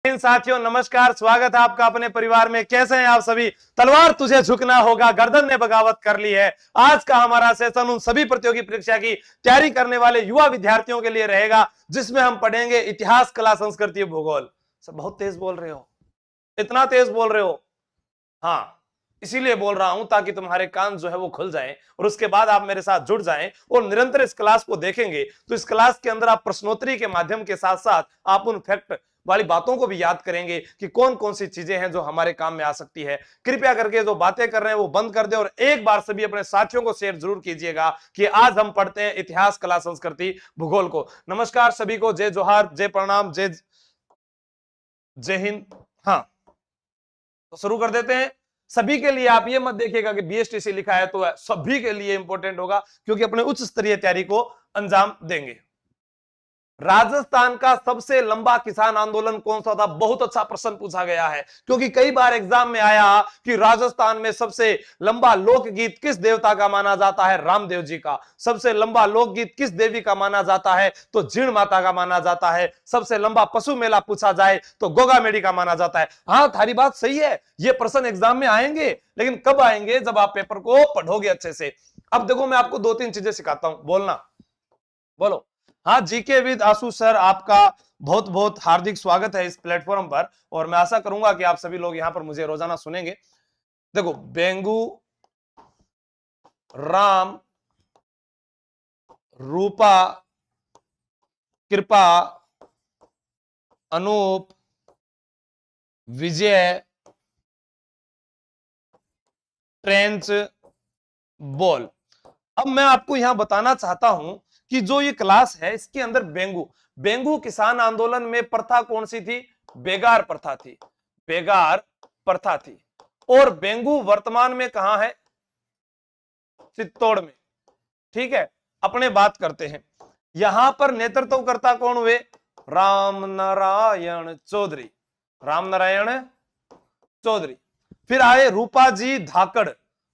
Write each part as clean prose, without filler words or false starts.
साथियों नमस्कार, स्वागत है आपका अपने परिवार में। कैसे हैं आप सभी? तलवार तुझे झुकना होगा, गर्दन ने बगावत कर ली है। आज का हमारा सेशन उन सभी प्रतियोगी परीक्षा की तैयारी करने वाले युवा विद्यार्थियों के लिए रहेगा, जिसमें हम पढ़ेंगे इतिहास, कला, संस्कृति, भूगोल। सब बहुत तेज बोल रहे हो, इतना तेज बोल रहे हो? हाँ, इसीलिए बोल रहा हूं ताकि तुम्हारे कान जो है वो खुल जाएं और उसके बाद आप मेरे साथ जुड़ जाएं और निरंतर इस क्लास को देखेंगे तो इस क्लास के अंदर आप प्रश्नोत्तरी के माध्यम के साथ साथ आप उन फैक्ट वाली बातों को भी याद करेंगे कि कौन कौन सी चीजें हैं जो हमारे काम में आ सकती है। कृपया करके जो बातें कर रहे हैं वो बंद कर दे और एक बार सभी अपने साथियों को शेयर जरूर कीजिएगा कि आज हम पढ़ते हैं इतिहास, कला, संस्कृति, भूगोल को। नमस्कार सभी को, जय जोहार, जय प्रणाम, जय हिंद। हाँ, तो शुरू कर देते हैं। सभी के लिए आप ये मत देखिएगा कि बीएसटीसी लिखा है तो सभी के लिए इंपॉर्टेंट होगा, क्योंकि अपने उच्च स्तरीय तैयारी को अंजाम देंगे। राजस्थान का सबसे लंबा किसान आंदोलन कौन सा था? बहुत अच्छा प्रश्न पूछा गया है, क्योंकि कई बार एग्जाम में आया कि राजस्थान में सबसे लंबा लोकगीत किस देवता का माना जाता है? रामदेव जी का। सबसे लंबा लोकगीत किस देवी का माना जाता है? तो जीण माता का माना जाता है। सबसे लंबा पशु मेला पूछा जाए तो गोगा मेडी का माना जाता है। हाँ, थारी बात सही है, ये प्रश्न एग्जाम में आएंगे, लेकिन कब आएंगे? जब आप पेपर को पढ़ोगे अच्छे से। अब देखो, मैं आपको 2-3 चीजें सिखाता हूं, बोलना, बोलो। हाँ, जीके विद आशु सर, आपका बहुत बहुत हार्दिक स्वागत है इस प्लेटफॉर्म पर, और मैं आशा करूंगा कि आप सभी लोग यहां पर मुझे रोजाना सुनेंगे। देखो, बेंगू, राम, रूपा, कृपा, अनूप, विजय, ट्रेंच, बोल। अब मैं आपको यहां बताना चाहता हूं कि जो ये क्लास है इसके अंदर बेंगू किसान आंदोलन में प्रथा कौन सी थी? बेगार प्रथा थी, बेगार प्रथा थी। और बेंगू वर्तमान में कहां है? चित्तौड़ में। ठीक है, अपने बात करते हैं। यहां पर नेतृत्वकर्ता कौन हुए? रामनारायण चौधरी, रामनारायण चौधरी। फिर आए रूपाजी धाकड़,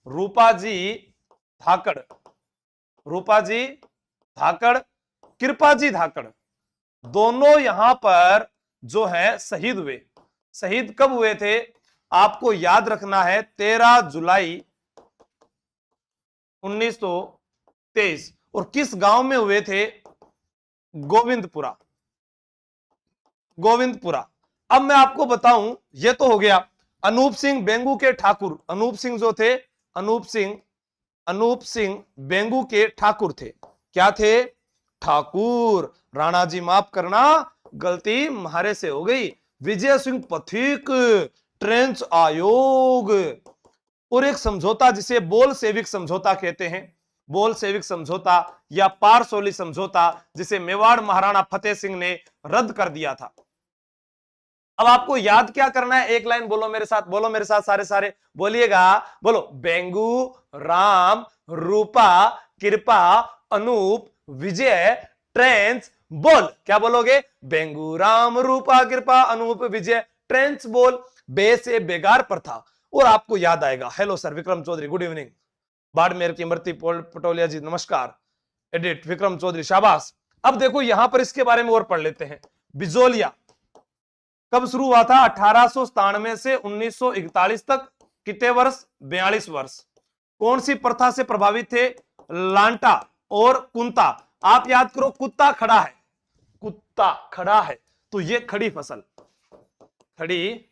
रूपाजी धाकड़, रूपाजी धाकड़, कृपाजी धाकड़। दोनों यहां पर जो है शहीद हुए। शहीद कब हुए थे? आपको याद रखना है, 13 जुलाई 1923। और किस गांव में हुए थे? गोविंदपुरा, गोविंदपुरा। अब मैं आपको बताऊं, यह तो हो गया। अनूप सिंह बेंगू के ठाकुर, अनूप सिंह जो थे, अनूप सिंह बेंगू के ठाकुर थे। क्या थे? ठाकुर। राणा जी माफ करना, गलती म्हारे से हो गई। विजय सिंह पथिक, ट्रेंच आयोग। और एक समझौता जिसे बोल सेविक समझौता कहते हैं, बोल सेविक समझौता या पारसोली समझौता, जिसे मेवाड़ महाराणा फतेह सिंह ने रद्द कर दिया था। अब आपको याद क्या करना है? एक लाइन बोलो मेरे साथ, बोलो मेरे साथ, सारे बोलिएगा, बोलो। बेंगू, राम, रूपा, कृपा, अनूप, विजय, ट्रेंच, बोल। क्या बोलोगे? बेंगू, राम, रूपा, कृपा, अनूप, विजय, ट्रेंच, बोल। बे से बेगार प्रथा। और आपको याद आएगा, hello sir Vikram Chaudhary, good evening. Barmer की इमरती पटोलिया जी नमस्कार। एडिट विक्रम चौधरी, शाबाश। अब देखो यहां पर इसके बारे में और पढ़ लेते हैं। बिजोलिया कब शुरू हुआ था? 1897 से 1941 तक। कितने वर्ष? 42 वर्ष। कौन सी प्रथा से प्रभावित थे? लांटा और कुंता। आप याद करो, कुत्ता खड़ा है, कुत्ता खड़ा है तो ये खड़ी फसल, खड़ी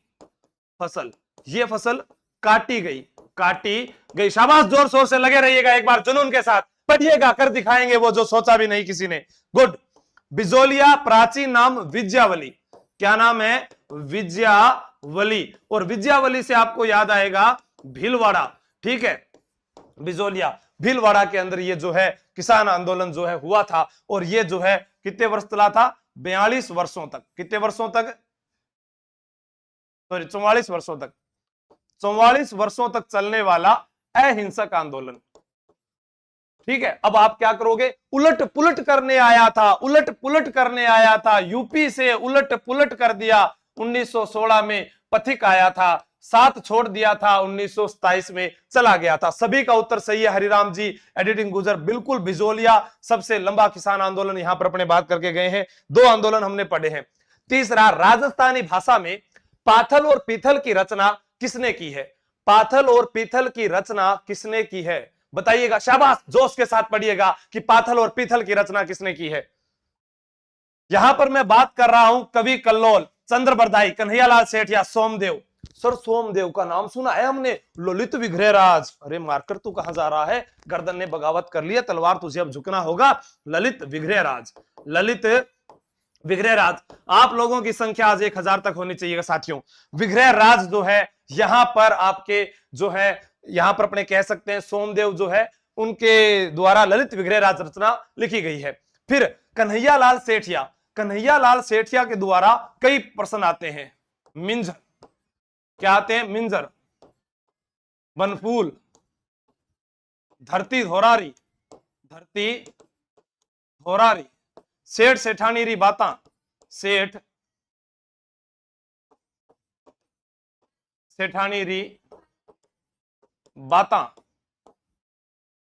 फसल, ये फसल काटी गई। शाबाश, जोर शोर से लगे रहिएगा, एक बार जुनून के साथ पढ़िएगा, कर दिखाएंगे वो जो सोचा भी नहीं किसी ने। गुड। बिजोलिया प्राचीन नाम विद्यावली। क्या नाम है? विद्यावली। और विद्यावली से आपको याद आएगा भीलवाड़ा। ठीक है, बिजोलिया भीलवाड़ा के अंदर ये जो है किसान आंदोलन जो है हुआ था। और ये जो है कितने वर्ष चला था? 42 वर्षों तक। कितने वर्षों तक? सॉरी, 44 वर्षों तक। 44 वर्षों तक चलने वाला अहिंसक आंदोलन। ठीक है, अब आप क्या करोगे? उलट पुलट करने आया था, उलट पुलट करने आया था, यूपी से उलट पुलट कर दिया। 1916 में पथिक आया था, साथ छोड़ दिया था, 1927 में चला गया था। सभी का उत्तर सही है, हरिराम जी, एडिटिंग गुजर, बिल्कुल। बिजोलिया सबसे लंबा किसान आंदोलन, यहां पर अपने बात करके गए हैं। 2 आंदोलन हमने पढ़े हैं। तीसरा, राजस्थानी भाषा में पाथल और पीथल की रचना किसने की है? पाथल और पीथल की रचना किसने की है? बताइएगा, शाबाश, जोश के साथ पढ़िएगा कि पाथल और पीथल की रचना किसने की है। यहां पर मैं बात कर रहा हूं कवि कल्लोल, चंद्रबरदाई, कन्हैयालाल सेठ या सोमदेव। सर सोमदेव का नाम सुना है हमने, ललित विग्रहराज। अरे मारकर तू कहां जा रहा है? गर्दन ने बगावत कर लिया, तलवार तुझे अब झुकना होगा। ललित विग्रहराज, ललित विग्रहराज। आप लोगों की संख्या आज 1000 तक होनी चाहिए साथियों। विग्रहराज जो है यहां पर आपके जो है, यहां पर अपने कह सकते हैं सोमदेव जो है उनके द्वारा ललित विग्रहराज रचना लिखी गई है। फिर कन्हैयालाल सेठिया, कन्हैयालाल सेठिया के द्वारा कई प्रश्न आते हैं। मिंजर, क्या आते हैं? मिंजर, बनफूल, धरती धोरारी, धरती धोरारी, सेठ सेठानी री बाता, सेठ सेठानी री बाता,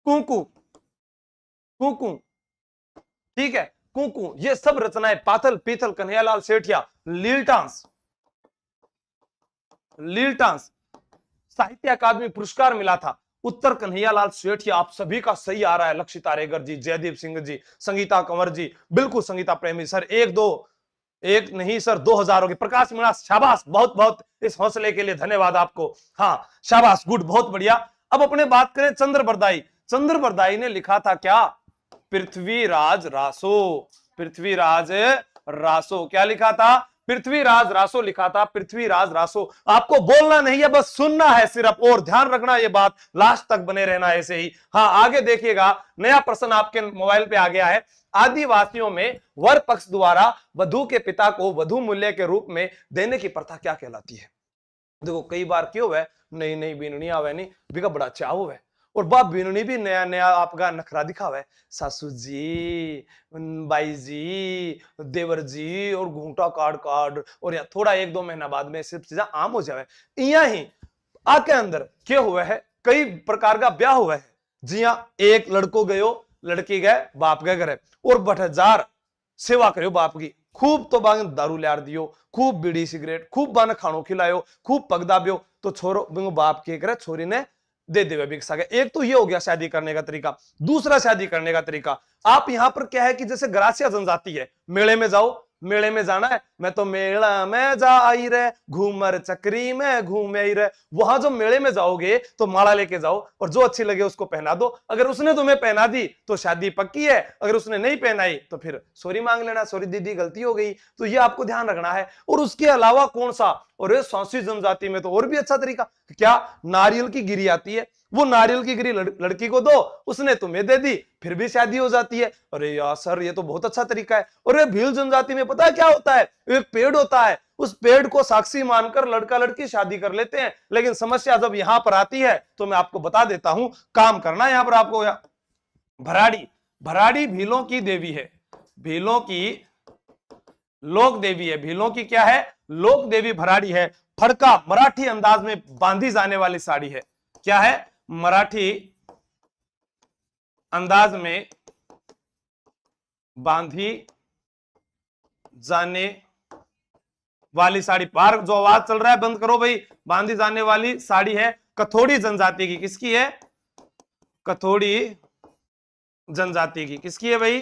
कुकू, कुकू, ठीक है, कुकू। ये सब रचनाएं पाथल पीथल कन्हैयालाल सेठिया, लीलटांस, लीलटांस साहित्य अकादमी पुरस्कार मिला था। उत्तर कन्हैयालाल सेठिया। आप सभी का सही आ रहा है, लक्षित आरेगर जी, जयदीप सिंह जी, संगीता कंवर जी, बिल्कुल संगीता प्रेमी सर। एक नहीं सर 2000 हो गए। प्रकाश मीणा, शाबाश, बहुत बहुत इस हौसले के लिए धन्यवाद आपको। हाँ शाबाश, गुड, बहुत बढ़िया। अब अपने बात करें चंद्रबरदाई। चंद्रबरदाई ने लिखा था क्या? पृथ्वीराज रासो, पृथ्वीराज रासो। क्या लिखा था? पृथ्वीराज रासो लिखा था, पृथ्वीराज रासो। आपको बोलना नहीं है, बस सुनना है सिर्फ, और ध्यान रखना ये बात, लास्ट तक बने रहना ऐसे ही। हाँ आगे देखिएगा, नया प्रश्न आपके मोबाइल पे आ गया है। आदिवासियों में वर पक्ष द्वारा वधु के पिता को वधु मूल्य के रूप में देने की प्रथा क्या कहलाती है? देखो कई बार क्यों है, नई नई बीननी आवे नहीं, बिका बड़ा चाव है, और बाप बीननी भी नया नया आपका नखरा दिखावा है। सासू जी, बाई जी, देवर जी, और घूंटा काट काट, और या थोड़ा 1-2 महीना बाद में सिर्फ चीजें आम हो जावे। इया ही आके अंदर क्या हुआ है, कई प्रकार का ब्याह हुआ है। जिया एक लड़को गयो, लड़की गए बाप के घरे, और 2000 सेवा करो बाप की। खूब तो बाग दारू लियार दियो, खूब बीड़ी सिगरेट, खूब बाने खानो खिलायो, खूब पगदाब्यो, तो छोरो बाप के करे छोरी ने दे देवे भिक्षा के। एक तो ये हो गया शादी करने का तरीका। दूसरा शादी करने का तरीका, आप यहां पर क्या है कि जैसे ग्रासिया जनजाति है, मेले में जाओ, मेले में जाना है, मैं तो मेला में जा आई रे, घूमर चक्री में घूमे आई रे। वहां जो मेले में जाओगे तो माला लेके जाओ, और जो अच्छी लगे उसको पहना दो। अगर उसने तुम्हें पहना दी तो शादी पक्की है, अगर उसने नहीं पहनाई तो फिर सॉरी मांग लेना, सॉरी दीदी गलती हो गई। तो ये आपको ध्यान रखना है। और उसके अलावा कौन सा, और सांसी जनजाति में तो और भी अच्छा तरीका, क्या नारियल की गिरी आती है, वो नारियल की गिरी लड़की को दो, उसने तुम्हें दे दी, फिर भी शादी हो जाती है। अरे यार सर ये तो बहुत अच्छा तरीका है। और ये भील जनजाति में पता है क्या होता है? एक पेड़ होता है, उस पेड़ को साक्षी मानकर लड़का लड़की शादी कर लेते हैं। लेकिन समस्या जब यहां पर आती है तो मैं आपको बता देता हूं, काम करना यहां पर आपको। भराड़ी, भराड़ी भीलों की देवी है, भीलों की लोक देवी है। भीलों की क्या है? लोक देवी भराड़ी है। फड़का मराठी अंदाज में बांधी जाने वाली साड़ी है। क्या है? मराठी अंदाज में बांधी जाने वाली साड़ी। बाहर जो आवाज चल रहा है बंद करो भाई। बांधी जाने वाली साड़ी है कथोड़ी जनजाति की। किसकी है? कथोड़ी जनजाति की। किसकी है भाई?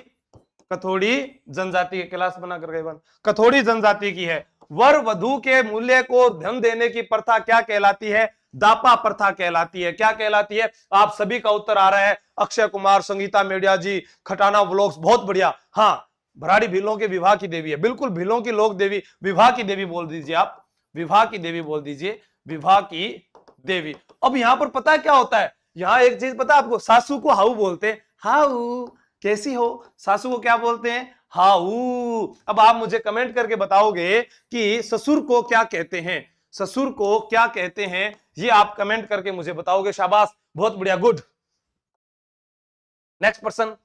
कथोड़ी जनजाति की। क्लास बना कर गए बंद। कथोड़ी जनजाति की है। वर वधु के मूल्य को धन देने की प्रथा क्या कहलाती है? दापा प्रथा कहलाती है। क्या कहलाती है? आप सभी का उत्तर आ रहा है। अक्षय कुमार, संगीता मेडिया जी, खटाना व्लॉग्स, बहुत बढ़िया। हाँ भराड़ी भीलों के विवाह की देवी है, बिल्कुल भीलों की लोक देवी, विवाह की देवी बोल दीजिए आप, विवाह की देवी बोल दीजिए, विवाह की देवी। अब यहां पर पता है क्या होता है? यहां एक चीज पता है आपको, सासू को हाउ बोलते हैं। हाउ, कैसी हो? सासू को क्या बोलते हैं? हाउ। अब आप मुझे कमेंट करके बताओगे कि ससुर को क्या कहते हैं, ससुर को क्या कहते हैं, ये आप कमेंट करके मुझे बताओगे। शाबाश, बहुत बढ़िया, गुड। नेक्स्ट पर्सन,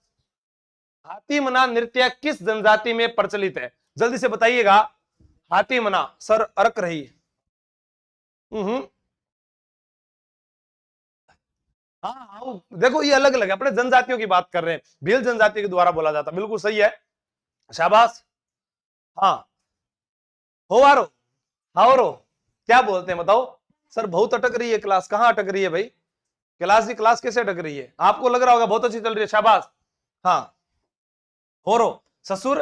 हाथी मना नृत्य किस जनजाति में प्रचलित है? जल्दी से बताइएगा। हाथी मना, सर अरक रही। हाँ हाँ देखो ये अलग अलग है, अपने जनजातियों की बात कर रहे हैं। भील जनजाति के द्वारा बोला जाता, बिल्कुल सही है, शाबाश। हाँ हो हारो क्या बोलते हैं बताओ। सर बहुत अटक रही है क्लास, कहां अटक रही है भाई? क्लास की क्लास कैसे अटक रही है? आपको लग रहा होगा बहुत अच्छी चल रही है, शाबाश। हाँ, होरो, ससुर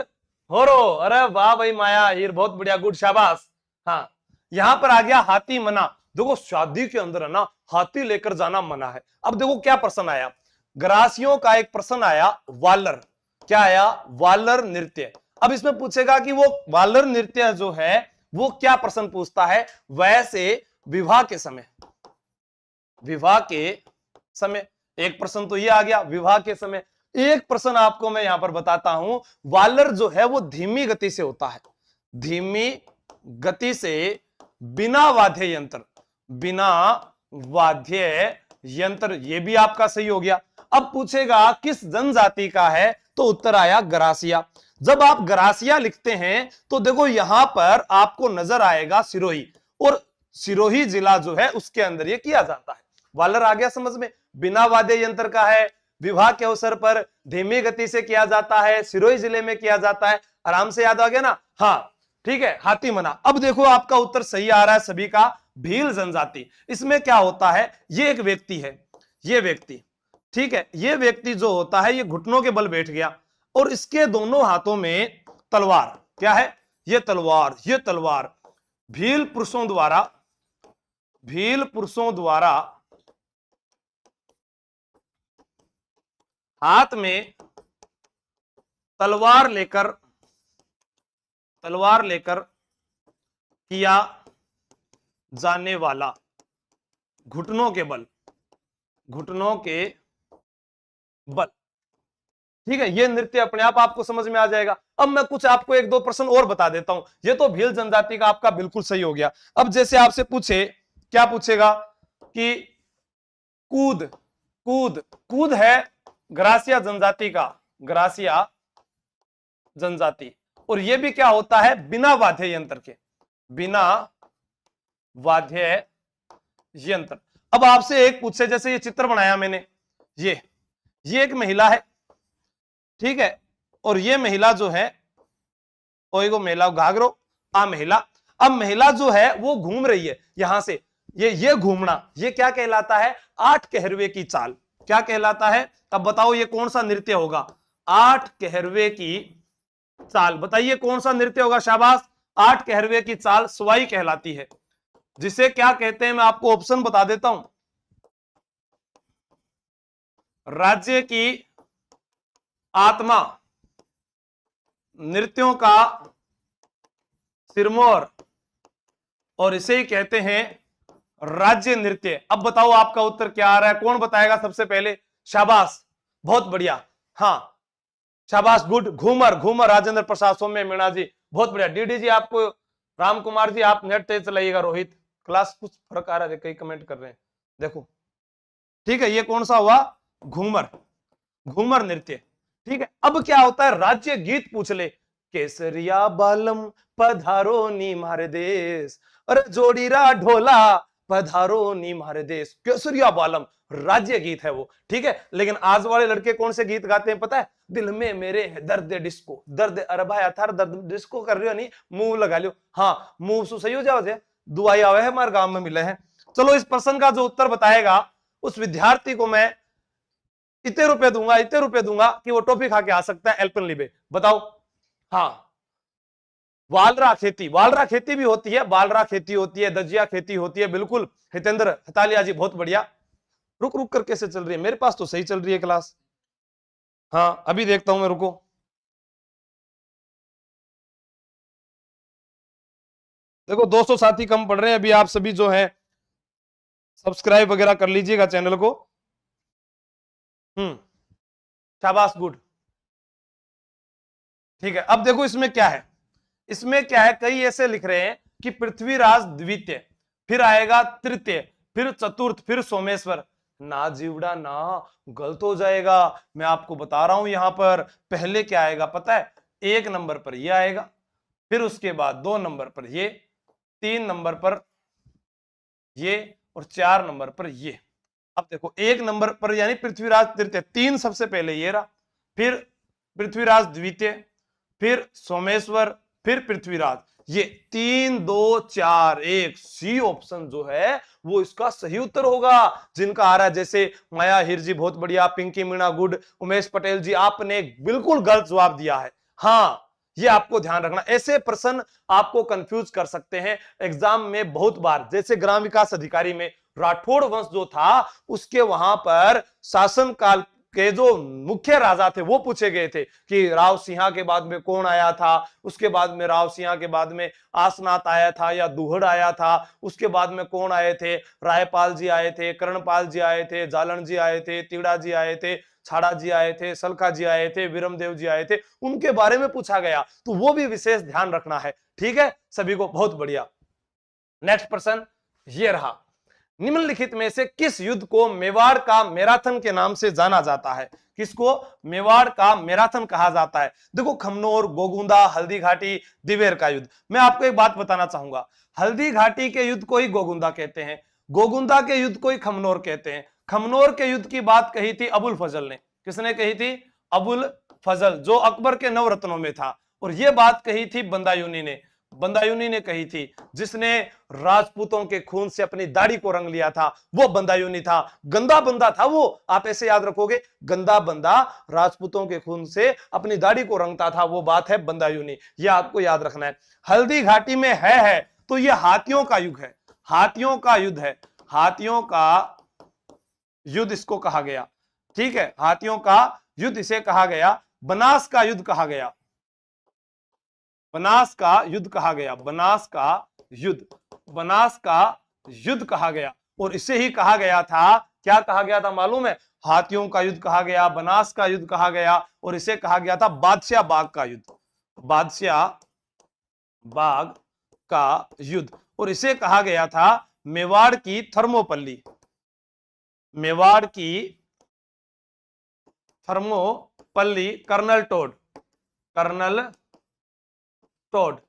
होरो, अरे वाह भाई माया हीर, बहुत बढ़िया, गुड, शाबाश। हाँ, यहां पर आ गया हाथी मना। देखो शादी के अंदर है ना हाथी लेकर जाना मना है। अब देखो क्या प्रश्न आया, ग्रासियों का एक प्रश्न आया, वालर, क्या आया, वालर नृत्य। अब इसमें पूछेगा कि वो वालर नृत्य जो है वो क्या प्रश्न पूछता है, वैसे विवाह के समय, विवाह के समय, एक प्रश्न तो ये आ गया विवाह के समय। एक प्रश्न आपको मैं यहां पर बताता हूं, वालर जो है वो धीमी गति से होता है, धीमी गति से, बिना वाद्य यंत्र, बिना वाद्य यंत्र, ये भी आपका सही हो गया। अब पूछेगा किस जनजाति का है, तो उत्तर आया गरासिया। जब आप गरासिया लिखते हैं तो देखो यहां पर आपको नजर आएगा सिरोही, और सिरोही जिला जो है उसके अंदर ये किया जाता है। वालर आ गया समझ में, बिना वाद्य यंत्र का है, विवाह के अवसर पर धीमी गति से किया जाता है, सिरोही जिले में किया जाता है। आराम से याद आ गया ना? हाँ ठीक है, हाथी मना। अब देखो आपका उत्तर सही आ रहा है सभी का, भील जनजाति। इसमें क्या होता है, ये एक व्यक्ति है, ये व्यक्ति, ठीक है, ये व्यक्ति जो होता है ये घुटनों के बल बैठ गया और इसके दोनों हाथों में तलवार, क्या है, ये तलवार, ये तलवार भील पुरुषों द्वारा, भील पुरुषों द्वारा हाथ में तलवार लेकर, तलवार लेकर किया जाने वाला, घुटनों के बल, घुटनों के बल, ठीक है, ये नृत्य अपने आप आपको समझ में आ जाएगा। अब मैं कुछ आपको एक दो प्रश्न और बता देता हूं, ये तो भील जनजाति का आपका बिल्कुल सही हो गया। अब जैसे आपसे पूछे, क्या पूछेगा कि कूद, कूद, कूद है ग्रासिया जनजाति का, ग्रासिया जनजाति, और ये भी क्या होता है, बिना वाद्य यंत्र के, बिना वाद्य यंत्र। अब आपसे एक पूछे, जैसे ये चित्र बनाया मैंने, ये एक महिला है, ठीक है, और ये महिला जो है ओएगो महिला घाघरो, आ महिला। अब महिला जो है वो घूम रही है यहां से, ये घूमना, ये क्या कहलाता है, 8 कहरवे की चाल, क्या कहलाता है? अब बताओ ये कौन सा नृत्य होगा, 8 कहरवे की चाल, बताइए कौन सा नृत्य होगा, शाबाश। 8 कहरवे की चाल स्वाई कहलाती है, जिसे क्या कहते हैं, मैं आपको ऑप्शन बता देता हूं, राज्य की आत्मा, नृत्यों का सिरमौर, और इसे ही कहते हैं राज्य नृत्य। अब बताओ आपका उत्तर क्या आ रहा है, कौन बताएगा सबसे पहले? शाबाश, बहुत बढ़िया, हाँ शाबाश, गुड, घूमर, घूमर, राजेंद्र प्रसाद, सौम्य मीणा जी, बहुत बढ़िया। डीडी जी आपको, राम कुमार जी आप नेट तेज चलाइएगा, रोहित क्लास कुछ फर्क आ रहा है, कई कमेंट कर रहे हैं, देखो ठीक है, ये कौन सा हुआ, घूमर, घूमर नृत्य, ठीक है। अब क्या होता है, राज्य गीत पूछ ले, केसरिया बालम पधारो नी मारे देश, अरे जोड़ीरा ढोला पधारो नी मारे देश, केसरिया बालम राज्य गीत है वो, ठीक है। लेकिन आज वाले लड़के कौन से गीत गाते हैं पता है, दिल में मेरे है दर्द डिस्को, दर्द, अरे भाई अथार दर्द डिस्को कर रही हो नहीं, मुंह लगा लियो, हाँ मुंह सु सही हो जाओ जे, दुआई आवे है हमारे गांव में मिले हैं। चलो इस प्रश्न का जो उत्तर बताएगा उस विद्यार्थी को मैं इतने रुपए दूंगा, इतने रुपए दूंगा कि वो टॉफी खा के आ सकता है एल्पेनलिबे, बताओ। हाँ, वालरा खेती, वालरा खेती भी होती है, बालरा खेती होती है, दजिया खेती होती है, बिल्कुल हितेंद्र हतालिया जी, बहुत बढ़िया। रुक रुक कर कैसे चल रही है, मेरे पास तो सही चल रही है क्लास, हाँ अभी देखता हूं मैं, रुको। देखो 200 साथी कम पड़ रहे हैं अभी, आप सभी जो है सब्सक्राइब वगैरह कर लीजिएगा चैनल को। शाबाश, गुड, ठीक है। अब देखो इसमें क्या है, इसमें क्या है, कई ऐसे लिख रहे हैं कि पृथ्वीराज द्वितीय, फिर आएगा तृतीय, फिर चतुर्थ, फिर सोमेश्वर, ना जीवड़ा ना, गलत हो जाएगा। मैं आपको बता रहा हूं यहां पर पहले क्या आएगा पता है, 1 नंबर पर ये आएगा, फिर उसके बाद 2 नंबर पर ये, 3 नंबर पर ये, और 4 नंबर पर ये। अब देखो 1 नंबर पर यानी पृथ्वीराज तृतीय, 3 सबसे पहले ये रहा, फिर पृथ्वीराज द्वितीय, फिर सोमेश्वर, फिर पृथ्वीराज, ये 3 2 4 1 सी ऑप्शन जो है वो इसका सही उत्तर होगा। जिनका आ रहा है जैसे माया हिर जी बहुत बढ़िया, पिंकी मीणा गुड, उमेश पटेल जी आपने बिल्कुल गलत जवाब दिया है। हाँ, ये आपको ध्यान रखना, ऐसे प्रश्न आपको कंफ्यूज कर सकते हैं एग्जाम में बहुत बार। जैसे ग्राम विकास अधिकारी में राठौड़ वंश जो था उसके वहां पर शासन काल के जो मुख्य राजा थे वो पूछे गए थे कि राव सिंहा के बाद में कौन आया था, उसके बाद में राव सिंहा के बाद में आसनाथ आया था या दुहड़ आया था, उसके बाद में कौन आए थे, रायपाल जी आए थे, कर्णपाल जी आए थे, जालन जी आए थे, तीड़ा जी आए थे, छाड़ा जी आए थे, सलखा जी आए थे, विरमदेव जी आए थे, उनके बारे में पूछा गया। तो वो भी विशेष ध्यान रखना है। ठीक है सभी को, बहुत बढ़िया। नेक्स्ट प्रश्न ये रहा, निम्नलिखित में से किस युद्ध को मेवाड़ का मैराथन के नाम से जाना जाता है? किसको मेवाड़ का मैराथन कहा जाता है? देखो, खमनोर, गोगुंदा, हल्दी घाटी, दिवेर का युद्ध। मैं आपको एक बात बताना चाहूंगा, हल्दी घाटी के युद्ध को ही गोगुंदा कहते हैं, गोगुंदा के युद्ध को ही खमनोर कहते हैं। खमनोर के युद्ध की बात कही थी अबुल फजल ने। किसने कही थी? अबुल फजल, जो अकबर के नवरत्नों में था। और यह बात कही थी बंदायूनी ने, बंदायूनी ने कही थी, जिसने राजपूतों के खून से अपनी दाढ़ी को रंग लिया था वो बंदायूनी था। गंदा बंदा था वो, आप ऐसे याद रखोगे, गंदा बंदा राजपूतों के खून से अपनी दाढ़ी को रंगता था, वो बात है बंदायूनी। ये आपको याद रखना है। हल्दी घाटी में है तो ये हाथियों का युग है, हाथियों का युद्ध है, हाथियों का युद्ध इसको कहा गया। ठीक है, हाथियों का युद्ध इसे कहा गया। बनास का युद्ध कहा गया, बनास का युद्ध कहा गया, बनास का युद्ध, बनास का युद्ध कहा गया। और इसे ही कहा गया था, क्या कहा गया था मालूम है? हाथियों का युद्ध कहा गया, बनास का युद्ध कहा गया, और इसे कहा गया था बादशाह बाग का युद्ध, बादशाह बाग का युद्ध। और इसे कहा गया था मेवाड़ की थर्मोपल्ली, मेवाड़ की थर्मोपल्ली, कर्नल टोड, कर्नल टोड।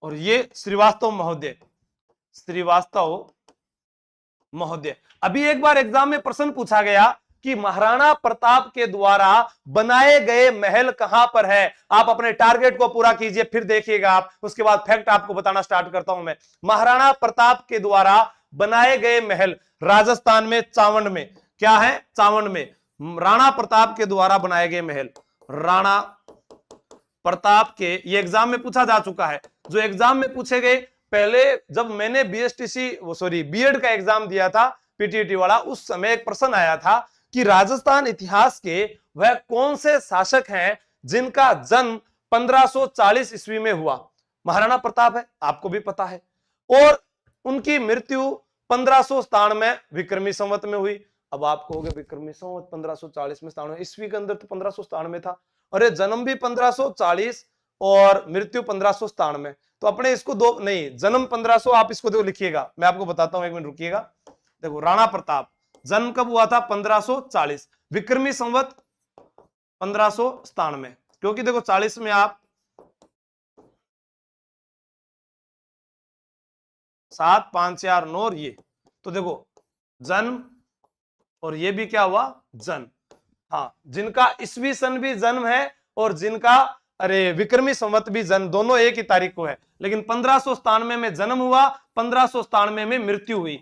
और ये श्रीवास्तव महोदय, श्रीवास्तव महोदय। अभी एक बार एग्जाम में प्रश्न पूछा गया कि महाराणा प्रताप के द्वारा बनाए गए महल कहां पर है? आप अपने टारगेट को पूरा कीजिए, फिर देखिएगा आप, उसके बाद फैक्ट आपको बताना स्टार्ट करता हूं मैं। महाराणा प्रताप के द्वारा बनाए गए महल राजस्थान में चावंड में, क्या है? चावंड में राणा प्रताप के द्वारा बनाए गए महल, राणा प्रताप के, ये एग्जाम में पूछा जा चुका है। जो एग्जाम में पूछे गए, पहले जब मैंने बीएसटीसी वो सॉरी बीएड का एग्जाम दिया था, पीटीटी वाला, उस समय एक प्रश्न आया था कि राजस्थान इतिहास के वह कौन से शासक हैं जिनका जन्म 1540 ईस्वी में हुआ? महाराणा प्रताप है, आपको भी पता है, और उनकी मृत्यु 1597 विक्रमी संवत में हुई। अब आप कहोगे विक्रमी संवत 1540 में, 97 ईस्वी के अंदर तो 1597 था। अरे जन्म भी 1540 और मृत्यु 1597, तो अपने इसको दो नहीं, जन्म 1500 आप इसको देखो लिखिएगा, मैं आपको बताता हूं, एक मिनट रुकिएगा। देखो, राणा प्रताप जन्म कब हुआ था? 1540, विक्रमी संवत 1597, क्योंकि देखो 40 में आप 7 5 4 9 ये, तो देखो जन्म और ये भी क्या हुआ? जन्म। हाँ, जिनका ईस्वी सन भी जन्म है और जिनका अरे विक्रमी संवत भी जन्म, दोनों एक ही तारीख को है, लेकिन 1597 में जन्म हुआ, 1597 में मृत्यु हुई।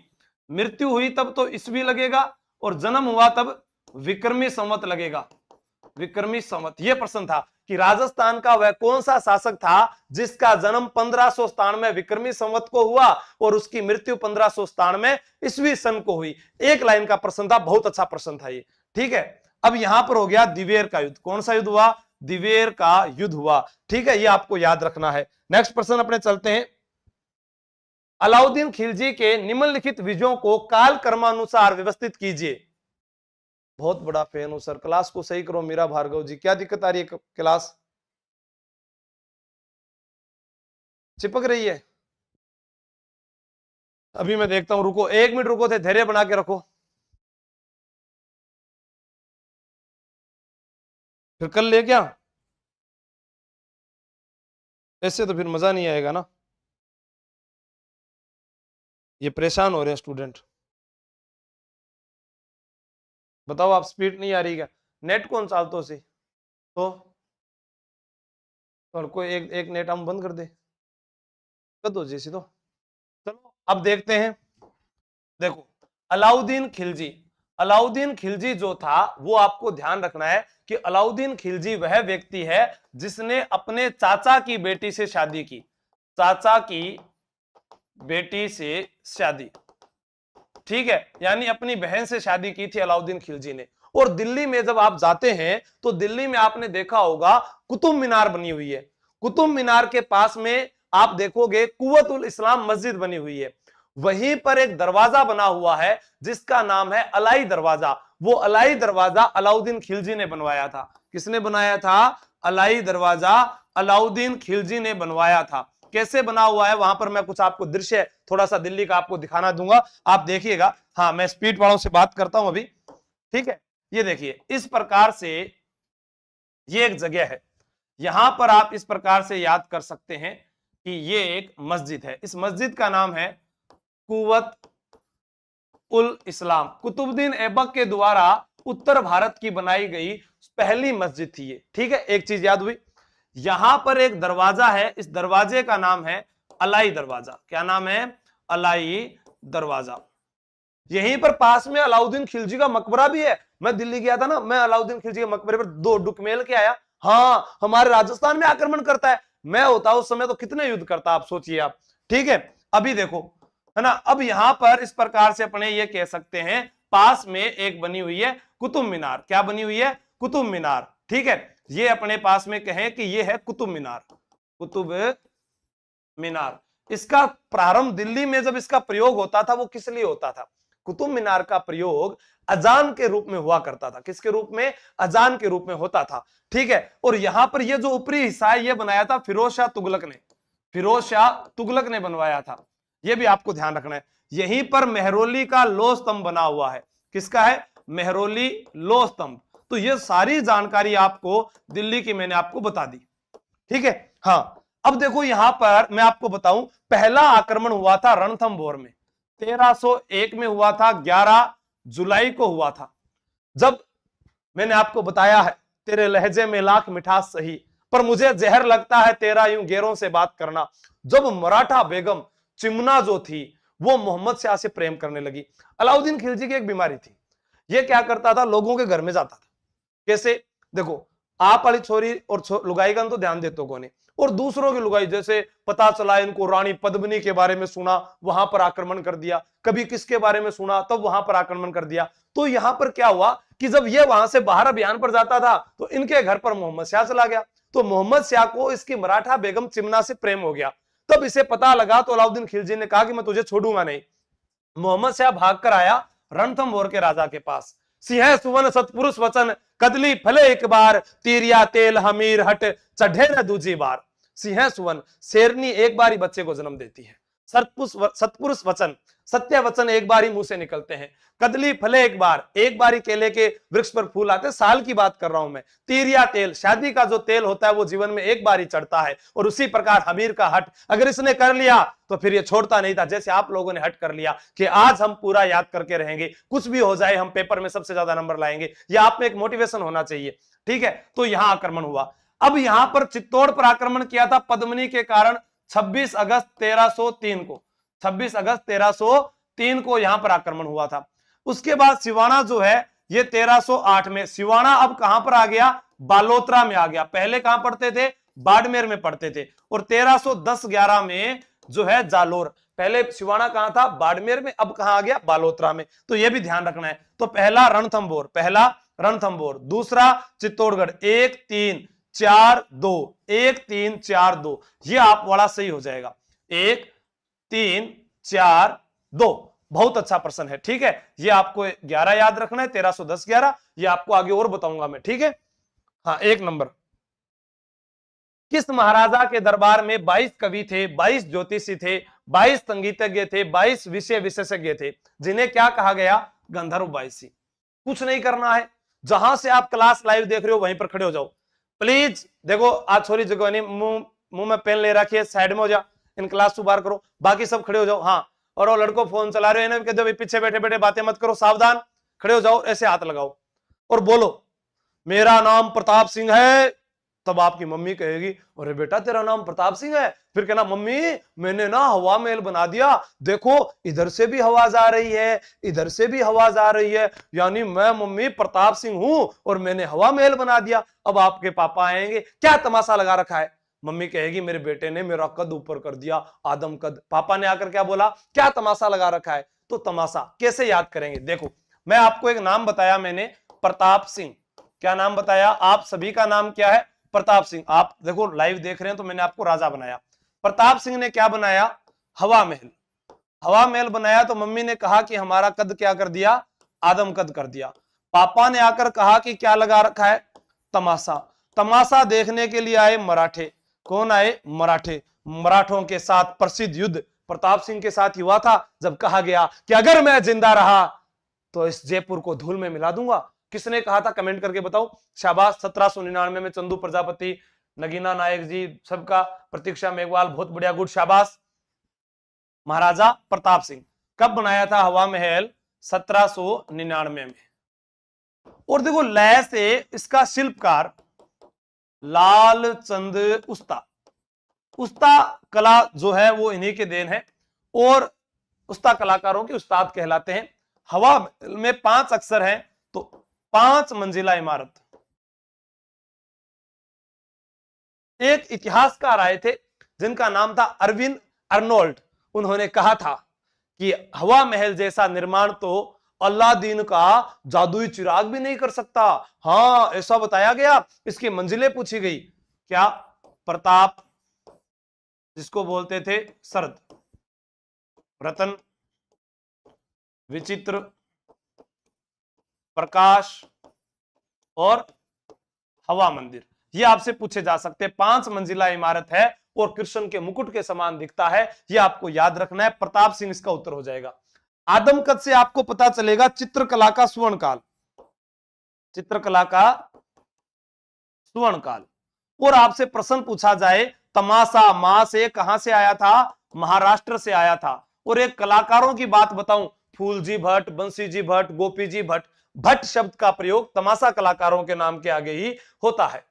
मृत्यु हुई तब तो ईस्वी लगेगा, और जन्म हुआ तब विक्रमी संवत लगेगा, विक्रमी संवत। यह प्रश्न था कि राजस्थान का वह कौन सा शासक था जिसका जन्म 1597 विक्रमी संवत को हुआ और उसकी मृत्यु 1597 ईस्वी सन को हुई। एक लाइन का प्रश्न था, बहुत अच्छा प्रश्न था ये। ठीक है, अब यहां पर हो गया दिवेर का युद्ध। कौन सा युद्ध हुआ? दिवेर का युद्ध हुआ। ठीक है, ये आपको याद रखना है। नेक्स्ट प्रश्न अपने चलते हैं। अलाउद्दीन खिलजी के निम्नलिखित विजयों को काल क्रमानुसार व्यवस्थित कीजिए। बहुत बड़ा फैन हूं सर, क्लास को सही करो मीरा भार्गव जी, क्या दिक्कत आ रही है? क्लास चिपक रही है? अभी मैं देखता हूं, रुको 1 मिनट, रुको थे, धैर्य बना के रखो, फिर कल ले क्या? ऐसे तो फिर मजा नहीं आएगा ना, ये परेशान हो रहे हैं स्टूडेंट। बताओ, आप स्पीड नहीं आ रही क्या? नेट कौन चालतो सी तो, और कोई एक नेट हम बंद कर दे। कद्दू जी सी तो चलो अब देखते हैं। देखो अलाउद्दीन खिलजी, अलाउद्दीन खिलजी जो था वो आपको ध्यान रखना है कि अलाउद्दीन खिलजी वह व्यक्ति है जिसने अपने चाचा की बेटी से शादी की, चाचा की बेटी से शादी, ठीक है, यानी अपनी बहन से शादी की थी अलाउद्दीन खिलजी ने। और दिल्ली में जब आप जाते हैं तो दिल्ली में आपने देखा होगा कुतुब मीनार बनी हुई है, कुतुब मीनार के पास में आप देखोगे कुव्वत उल इस्लाम मस्जिद बनी हुई है, वहीं पर एक दरवाजा बना हुआ है जिसका नाम है अलाई दरवाजा। वो अलाई दरवाजा अलाउद्दीन खिलजी ने बनवाया था। किसने बनाया था? अलाई दरवाजा अलाउद्दीन खिलजी ने बनवाया था। कैसे बना हुआ है वहां पर मैं कुछ आपको दृश्य थोड़ा सा दिल्ली का आपको दिखाना दूंगा, आप देखिएगा। हाँ मैं स्पीड वालों से बात करता हूं अभी, ठीक है। ये देखिए इस प्रकार से ये एक जगह है, यहां पर आप इस प्रकार से याद कर सकते हैं कि ये एक मस्जिद है। इस मस्जिद का नाम है कुव्वत उल इस्लाम। कुतुबुद्दीन ऐबक के द्वारा उत्तर भारत की बनाई गई पहली मस्जिद थी ये, ठीक है। एक चीज याद हुई, यहां पर एक दरवाजा है, इस दरवाजे का नाम है अलाई दरवाजा। क्या नाम है? अलाई दरवाजा। यहीं पर पास में अलाउद्दीन खिलजी का मकबरा भी है। मैं दिल्ली गया था ना, मैं अलाउद्दीन खिलजी के मकबरे पर दो डुकमेल के आया। हाँ हमारे राजस्थान में आक्रमण करता है, मैं होता उस समय तो कितने युद्ध करता, आप सोचिए आप, ठीक है। अभी देखो है ना, अब यहां पर इस प्रकार से अपने ये कह सकते हैं पास में एक बनी हुई है कुतुब मीनार। क्या बनी हुई है? कुतुब मीनार, ठीक है। ये अपने पास में कहें कि ये है कुतुब मीनार, कुतुब मीनार। इसका प्रारंभ दिल्ली में जब इसका प्रयोग होता था वो किस लिए होता था? कुतुब मीनार का प्रयोग अजान के रूप में हुआ करता था। किसके रूप में? अजान के रूप में होता था, ठीक है। और यहां पर ये जो ऊपरी हिस्सा है ये बनाया था फिरोज शाह तुगलक ने, फिरोज शाह तुगलक ने बनवाया था, ये भी आपको ध्यान रखना है। यहीं पर मेहरौली का लौह स्तंभ बना हुआ है। किसका है? मेहरौली लौह स्तंभ। तो ये सारी जानकारी आपको दिल्ली की मैंने आपको बता दी, ठीक है। हाँ अब देखो यहां पर मैं आपको बताऊं, पहला आक्रमण हुआ था रणथंभौर में, 1301 में हुआ था, 11 जुलाई को हुआ था। जब मैंने आपको बताया है तेरे लहजे में लाख मिठास सही, पर मुझे जहर लगता है तेरा यूं गैरों से बात करना। जब मराठा बेगम चिमना जो थी वो मोहम्मद शाह से प्रेम करने लगी। अलाउद्दीन खिलजी की एक बीमारी थी, ये क्या करता था, लोगों के घर में जाता था। कैसे? देखो आप वाली छोरी और लुगाईगन तो ध्यान देते हो कोने, और दूसरों की लुगाई, जैसे पता चला इनको रानी पद्मिनी के बारे में सुना, वहां पर आक्रमण कर दिया, कभी किसके बारे में सुना तब वहां पर आक्रमण कर दिया। तो यहां पर क्या हुआ कि जब ये वहां से बाहर अभियान पर जाता था तो इनके घर पर मोहम्मद शाह चला गया। तो मोहम्मद शाह को इसकी मराठा बेगम चिमना से प्रेम हो गया। तब इसे पता लगा तो अलाउद्दीन खिलजी ने कहा कि मैं तुझे छोड़ूंगा नहीं। मोहम्मद शाह भागकर आया रणथंभौर के राजा के पास। सिंह सुवन सतपुरुष वचन कदली फले एक बार, तीरिया तेल हमीर हट चढ़े न दूजी बार। सिंह सुवन, शेरनी एक बार ही बच्चे को जन्म देती है। सतपुरुष वचन, सत्य वचन एक बार ही मुंह से निकलते हैं। कदली फले एक बार ही केले के वृक्ष पर फूल आते, साल की बात कर रहा हूं मैं। तीरिया तेल, शादी का जो तेल होता है वो जीवन में एक बार ही चढ़ता है। और उसी प्रकार हमीर का हट, अगर इसने कर लिया तो फिर ये छोड़ता नहीं था। जैसे आप लोगों ने हट कर लिया कि आज हम पूरा याद करके रहेंगे, कुछ भी हो जाए हम पेपर में सबसे ज्यादा नंबर लाएंगे, यह आप में एक मोटिवेशन होना चाहिए, ठीक है। तो यहां आक्रमण हुआ। अब यहां पर चित्तौड़ पर आक्रमण किया था पद्मिनी के कारण 26 अगस्त 1303 को, 26 अगस्त 1303 को यहां पर आक्रमण हुआ था। उसके बाद सिवाना जो है ये 1308 में, सिवाना अब कहां पर आ गया? बालोतरा में आ गया। पहले कहां पढ़ते थे? बाड़मेर में पढ़ते थे। और 1310-11 में जो है जालोर। पहले सिवाना कहां था? बाड़मेर में, अब कहां आ गया? बालोतरा में। तो यह भी ध्यान रखना है। तो पहला रणथंभौर, दूसरा चित्तौड़गढ़, 1-3-4-2, 1-3-4-2, ये आप वाला सही हो जाएगा, 1-3-4-2। बहुत अच्छा प्रश्न है, ठीक है। ये आपको 11 याद रखना है, 1310-11, ये आपको आगे और बताऊंगा मैं, ठीक है। हाँ 1 नंबर, किस महाराजा के दरबार में 22 कवि थे, 22 ज्योतिषी थे, 22 संगीतज्ञ थे, 22 विषय विशेषज्ञ थे, जिन्हें क्या कहा गया? गंधर्व 22। कुछ नहीं करना है, जहां से आप क्लास लाइव देख रहे हो वहीं पर खड़े हो जाओ प्लीज। देखो आज छोरी जगह नहीं, मुंह में पेन ले रखिए, साइड में हो जा, इन क्लास को बाहर करो, बाकी सब खड़े हो जाओ। हाँ, और वो लड़को फोन चला रहे हो ना, पीछे बैठे बैठे बातें मत करो, सावधान, खड़े हो जाओ, ऐसे हाथ लगाओ और बोलो मेरा नाम प्रताप सिंह है। तब आपकी मम्मी कहेगी अरे बेटा तेरा नाम प्रताप सिंह है, फिर कहना मम्मी मैंने ना हवा महल बना दिया, देखो इधर से भी आवाज आ रही है, इधर से भी आवाज आ रही है, यानी मैं मम्मी प्रताप सिंह हूं और मैंने हवा महल बना दिया। अब आपके पापा आएंगे, क्या तमाशा लगा रखा है? मम्मी कहेगी मेरे बेटे ने मेरा कद ऊपर कर दिया, आदम कद। पापा ने आकर क्या बोला? क्या तमाशा लगा रखा है? तो तमाशा कैसे याद करेंगे? देखो मैं आपको एक नाम बताया मैंने, प्रताप सिंह। क्या नाम बताया? आप सभी का नाम क्या है? प्रताप सिंह। आप देखो लाइव देख रहे हैं तो मैंने आपको राजा बनाया। प्रताप सिंह ने क्या बनाया? हवा महल। हवा महल बनाया तो मम्मी ने कहा कि हमारा कद क्या कर दिया? आदम कद कर दिया। पापा ने आकर कहा कि क्या लगा रखा है? तमाशा। तमाशा देखने के लिए आए मराठे। कौन आए? मराठे। मराठों के साथ प्रसिद्ध युद्ध प्रताप सिंह के साथ हुआ था, जब कहा गया कि अगर मैं जिंदा रहा तो इस जयपुर को धूल में मिला दूंगा। किसने कहा था? कमेंट करके बताओ। शाबाश। 1799 में चंदू प्रजापति, नगीना नायक जी, सबका, प्रतीक्षा मेघवाल, बहुत बढ़िया, गुड, शाबाश। महाराजा प्रताप सिंह। कब बनाया था हवा महल? 1799 में। और देखो लय से इसका शिल्पकार लालचंद उस्ता। उस्ता कला जो है वो इन्हीं के देन है और उस्ता कलाकारों के उस्ताद कहलाते हैं। हवा में 5 अक्षर हैं तो 5 मंजिला इमारत। एक इतिहासकार आए थे जिनका नाम था अरविंद अर्नोल्ड। उन्होंने कहा था कि हवा महल जैसा निर्माण तो अलादीन का जादुई चिराग भी नहीं कर सकता। हां, ऐसा बताया गया। इसकी मंजिलें पूछी गई। क्या? प्रताप, जिसको बोलते थे शरद, रतन, विचित्र, प्रकाश और हवा मंदिर। ये आपसे पूछे जा सकते हैं। 5 मंजिला इमारत है और कृष्ण के मुकुट के समान दिखता है। ये आपको याद रखना है। प्रताप सिंह इसका उत्तर हो जाएगा। आदमकद से आपको पता चलेगा चित्रकला का सुवर्ण काल। चित्रकला का सुवर्ण काल। और आपसे प्रश्न पूछा जाए तमाशा मां से कहां से आया था? महाराष्ट्र से आया था। और एक कलाकारों की बात बताऊं, फूलजी भट्ट, बंसीजी भट्ट, गोपीजी भट्ट। भट्ट शब्द का प्रयोग तमाशा कलाकारों के नाम के आगे ही होता है।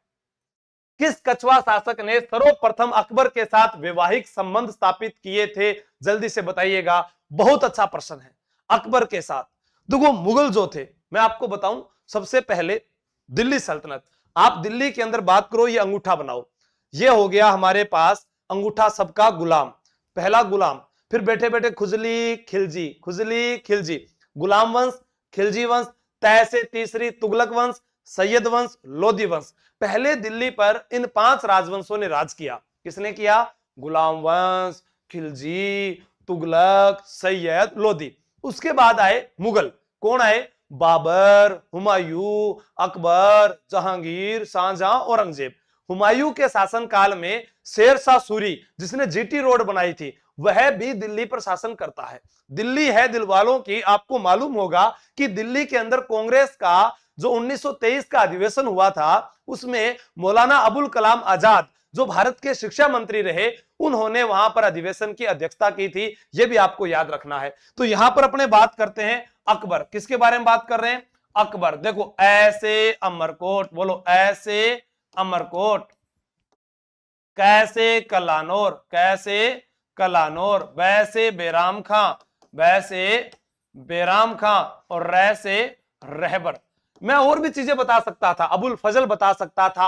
किस कछुआ शासक ने सर्वप्रथम अकबर के साथ वैवाहिक संबंध स्थापित किए थे? जल्दी से बताइएगा। बहुत अच्छा प्रश्न है। अकबर के साथ देखो मुगल जो थे, मैं आपको बताऊं, सबसे पहले दिल्ली सल्तनत। आप दिल्ली के अंदर बात करो, ये अंगूठा बनाओ, ये हो गया हमारे पास अंगूठा सबका गुलाम, पहला गुलाम। फिर बैठे बैठे खुजली खिलजी, खुजली खिलजी, गुलाम वंश, खिलजी वंश, तय से तीसरी तुगलक वंश, सैयद वंश, लोधी वंश। पहले दिल्ली पर इन 5 राजवंशों ने राज किया। किसने किया? गुलाम वंश, खिलजी, तुगलक, सैयद, लोधी। उसके बाद आए मुगल। कौन आए? बाबर, हुमायूं, अकबर, जहांगीर, शाहजहां, औरंगजेब। हुमायूं के शासनकाल में शेरशाह सूरी, जिसने जीटी रोड बनाई थी, वह भी दिल्ली पर शासन करता है। दिल्ली है दिल वालों की। आपको मालूम होगा कि दिल्ली के अंदर कांग्रेस का जो 1923 का अधिवेशन हुआ था, उसमें मौलाना अबुल कलाम आजाद, जो भारत के शिक्षा मंत्री रहे, उन्होंने वहां पर अधिवेशन की अध्यक्षता की थी। यह भी आपको याद रखना है। तो यहां पर अपने बात करते हैं अकबर। किसके बारे में बात कर रहे हैं? अकबर। देखो ऐसे अमरकोट, बोलो ऐसे अमरकोट, कैसे कलानौर, कैसे कलानौर, वैसे बेराम खां, वैसे बेराम खां, और रैसे रहबर। मैं और भी चीजें बता सकता था, अबुल फजल बता सकता था,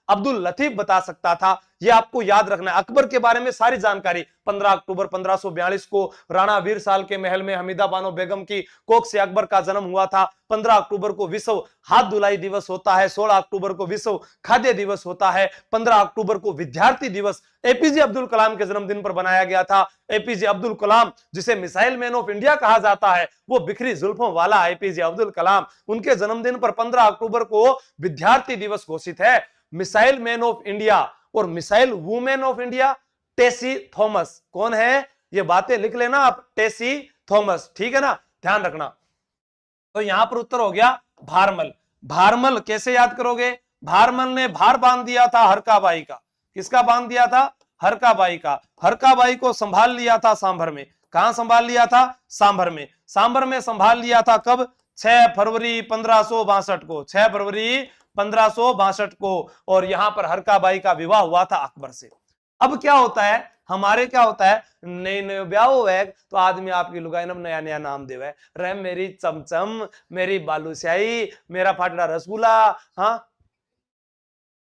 अब्दुल लतीफ बता सकता था। ये आपको याद रखना है। अकबर के बारे में सारी जानकारी। 15 अक्टूबर 1542 को राणा वीर साल के महल में हमीदा बानो बेगम की कोख से अकबर का जन्म हुआ था। 15 अक्टूबर को विश्व हाथ धुलाई दिवस होता है। 16 अक्टूबर को विश्व खाद्य दिवस होता है। 15 अक्टूबर को विद्यार्थी दिवस एपीजे अब्दुल कलाम के जन्मदिन पर बनाया गया था। एपीजे अब्दुल कलाम, जिसे मिसाइल मैन ऑफ इंडिया कहा जाता है, वो बिखरी जुल्फों वाला एपीजे अब्दुल कलाम, उनके जन्मदिन पर 15 अक्टूबर को विद्यार्थी दिवस घोषित है। मिसाइल मैन ऑफ इंडिया और missile women of India Tessy Thomas. कौन है? ये बातें लिख लेना आप, टेसी थॉमस, ठीक है ना, ध्यान रखना। तो यहां पर उत्तर हो गया भारमल। भारमल कैसे याद करोगे? भारमल ने भार बांध दिया था हरकाबाई का। किसका बांध दिया था? हरकाबाई का। हरकाबाई को संभाल लिया था सांभर में। कहां संभाल लिया था? सांभर में। सांभर में संभाल लिया था कब? 6 फरवरी 1562 को, 6 फरवरी 1562 को। और यहां पर हरकाबाई का विवाह हुआ था अकबर से। अब क्या होता है, हमारे क्या होता है, नए नए ब्याह हो है तो आदमी आपकी लुगाई नया नया नाम देवे, रे मेरी चमचम, मेरी बालूशाही, मेरा फाटड़ा रसगुल्ला। हाँ,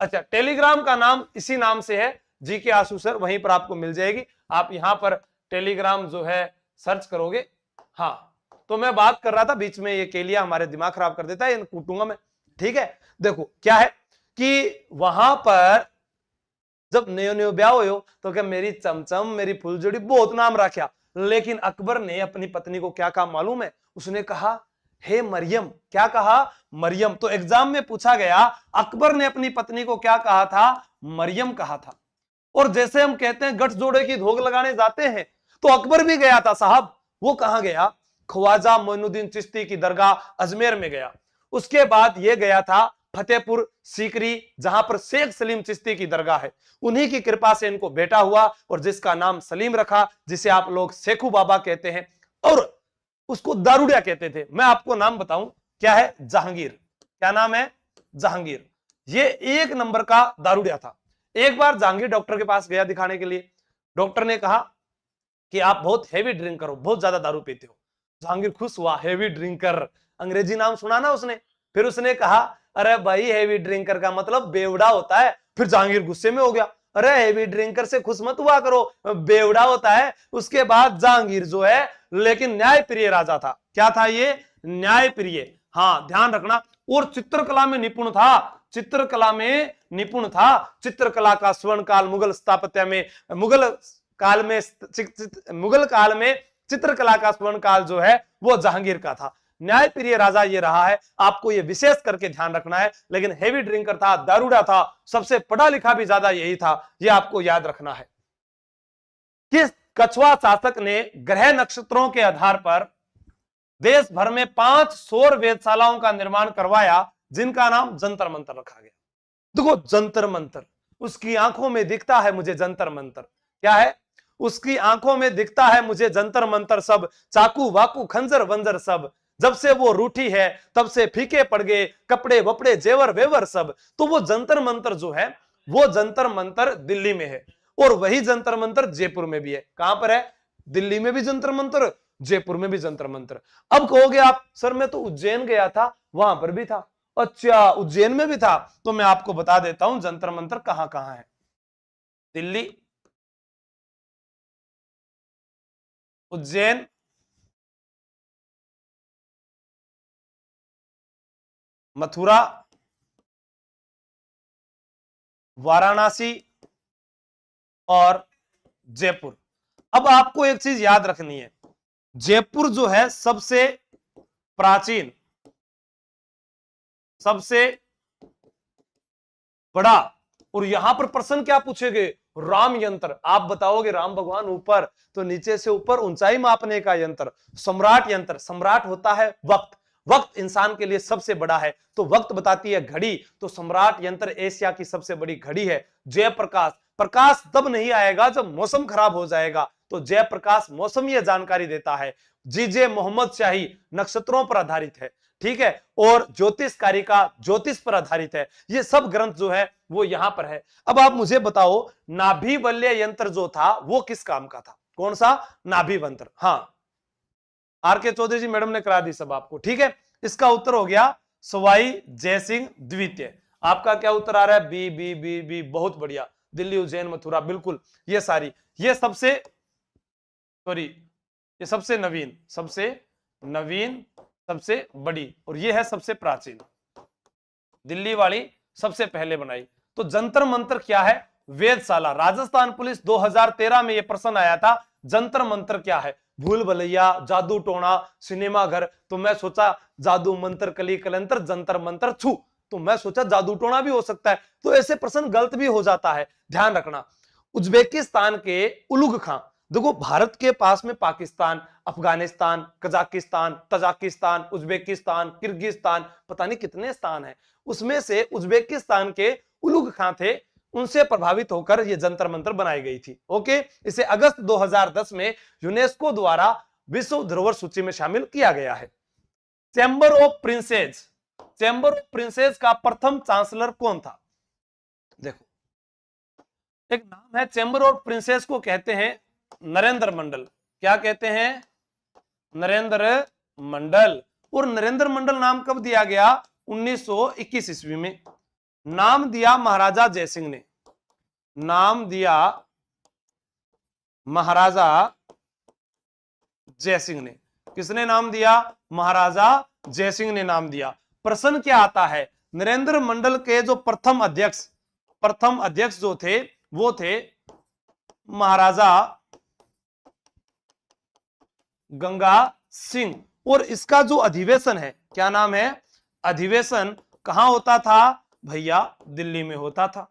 अच्छा, टेलीग्राम का नाम इसी नाम से है, जी के आंसू सर, वहीं पर आपको मिल जाएगी। आप यहां पर टेलीग्राम जो है सर्च करोगे। हाँ, तो मैं बात कर रहा था, बीच में ये केलिया हमारे दिमाग खराब कर देता है, इन कूटूंगा मैं। ठीक है, देखो क्या है कि वहां पर जब नयो नयो ब्याह हो तो क्या मेरी चमचम, मेरी फुलझड़ी, बहुत नाम रखा। लेकिन अकबर ने अपनी पत्नी को क्या कहा मालूम है, उसने कहा हे मरियम। क्या कहा, मरियम। तो एग्जाम में पूछा गया अकबर ने अपनी पत्नी को क्या कहा था, मरियम कहा था। और जैसे हम कहते हैं गठ जोड़े की धोख लगाने जाते हैं, तो अकबर भी गया था साहब। वो कहां गया, ख्वाजा मोइनुद्दीन चिश्ती की दरगाह अजमेर में गया। उसके बाद ये गया था फतेहपुर सीकरी, जहां पर शेख सलीम चिश्ती की दरगाह है। उन्हीं की कृपा से इनको बेटा हुआ, और जिसका नाम सलीम रखा, जिसे आप लोग शेखू बाबा कहते हैं, और उसको दारूडिया कहते थे। मैं आपको नाम बताऊं, क्या है, जहांगीर। क्या नाम है, जहांगीर। ये एक नंबर का दारूडिया था। एक बार जहांगीर डॉक्टर के पास गया दिखाने के लिए। डॉक्टर ने कहा कि आप बहुत हैवी ड्रिंक करो, बहुत ज्यादा दारू पीते हो। जहांगीर खुश हुआ, हैवी ड्रिंकर, अंग्रेजी नाम सुना ना उसने। फिर उसने कहा अरे भाई, हैवी ड्रिंकर का मतलब बेवड़ा होता है। फिर जहांगीर गुस्से में हो गया, अरे हैवी ड्रिंकर से खुश मत हुआ करो, बेवड़ा होता है। उसके बाद जहांगीर जो है, लेकिन न्याय प्रिय राजा था। क्या था ये, न्याय प्रिय। हाँ, ध्यान रखना। और चित्रकला में निपुण था, चित्रकला में निपुण था। चित्रकला का स्वर्ण काल मुगल स्थापत्य में, मुगल काल में चित्रकला का स्वर्ण काल जो है वो जहांगीर का था। न्याय प्रिय राजा ये रहा है, आपको ये विशेष करके ध्यान रखना है। लेकिन हेवी ड्रिंकर था, दारूड़ा था, सबसे पढ़ा लिखा भी ज्यादा यही था, ये आपको याद रखना है। किस कछुआ शासक ने ग्रह नक्षत्रों के आधार पर देश भर में 5 सौर वेधशालाओं का निर्माण करवाया, जिनका नाम जंतर मंतर रखा गया। देखो जंतर मंतर, उसकी आंखों में दिखता है मुझे जंतर मंतर। क्या है, उसकी आंखों में दिखता है मुझे जंतर मंतर सब, चाकू वाकू खंजर वंजर सब। जब से वो रूठी है तब से फीके पड़ गए कपड़े वपड़े जेवर वेवर सब। तो वो जंतर मंतर जो है, वो जंतर मंतर दिल्ली में है, और वही जंतर मंतर जयपुर में भी है। कहां पर है, दिल्ली में भी जंतर मंतर, जयपुर में भी जंतर मंतर। अब कहोगे आप सर मैं तो उज्जैन गया था, वहां पर भी था। अच्छा, उज्जैन में भी था, तो मैं आपको बता देता हूं जंतर मंतर कहां कहां है। दिल्ली, उज्जैन, मथुरा, वाराणसी और जयपुर। अब आपको एक चीज याद रखनी है, जयपुर जो है सबसे प्राचीन, सबसे बड़ा, और यहां पर प्रश्न क्या पूछेंगे, राम यंत्र। आप बताओगे राम भगवान ऊपर, तो नीचे से ऊपर ऊंचाई मापने का यंत्र, सम्राट यंत्र। सम्राट होता है वक्त, वक्त इंसान के लिए सबसे बड़ा है, तो वक्त बताती है घड़ी, तो सम्राट यंत्र एशिया की सबसे बड़ी घड़ी है। जयप्रकाश, प्रकाश तब नहीं आएगा जब मौसम खराब हो जाएगा, तो जयप्रकाश मौसम यह जानकारी देता है। जीजे मोहम्मद शाही नक्षत्रों पर आधारित है, ठीक है, और ज्योतिषकारी का ज्योतिष पर आधारित है। ये सब ग्रंथ जो है वो यहां पर है। अब आप मुझे बताओ, नाभि वल्य यंत्र जो था वो किस काम का था, कौन सा, नाभि यंत्र। हाँ, आर के चौधरी जी मैडम ने करा दी सब आपको, ठीक है। इसका उत्तर हो गया सवाई जयसिंह द्वितीय। आपका क्या उत्तर आ रहा है, बी बी बी बी, बहुत बढ़िया। दिल्ली उज्जैन मथुरा, बिल्कुल ये सारी, ये सबसे, सॉरी, ये सबसे नवीन, सबसे नवीन, सबसे बड़ी, और ये है सबसे प्राचीन। दिल्ली वाली सबसे पहले बनाई। तो जंतर मंतर क्या है, वेधशाला। राजस्थान पुलिस 2013 में यह प्रश्न आया था, जंतर मंतर क्या है, भूल भलैया, जादू टोना, सिनेमा घर। तो मैं सोचा जादू मंत्र कली कलंतर जंतर मंतर छू, तो मैं सोचा जादू टोना भी हो सकता है। तो ऐसे प्रश्न गलत भी हो जाता है, ध्यान रखना। उज्बेकिस्तान के उलुग खां, देखो भारत के पास में Pakistan, Afghanistan, Kazakhstan, Tajikistan, Uzbekistan, Kyrgyzstan, पता नहीं कितने स्थान है। उसमें से उज्बेकिस्तान के उलुग खां थे, उनसे प्रभावित होकर यह जंतर मंतर बनाई गई थी। ओके, इसे अगस्त 2010 में यूनेस्को द्वारा विश्व धरोहर सूची में शामिल किया गया है। Chamber of princess, chamber of princess का प्रथम चांसलर कौन था, देखो एक नाम है चैम्बर ऑफ प्रिंसेस को कहते हैं नरेंद्र मंडल। क्या कहते हैं? नरेंद्र मंडल। और नरेंद्र मंडल नाम कब दिया गया? 1921 ईस्वी में। नाम दिया महाराजा जयसिंह ने। नाम दिया महाराजा जयसिंह ने। किसने नाम दिया? महाराजा जयसिंह ने नाम दिया। प्रश्न क्या आता है? नरेंद्र मंडल के जो प्रथम अध्यक्ष जो थे वो थे महाराजा गंगा सिंह। और इसका जो अधिवेशन है, क्या नाम है? अधिवेशन कहां होता था भैया? दिल्ली में होता था।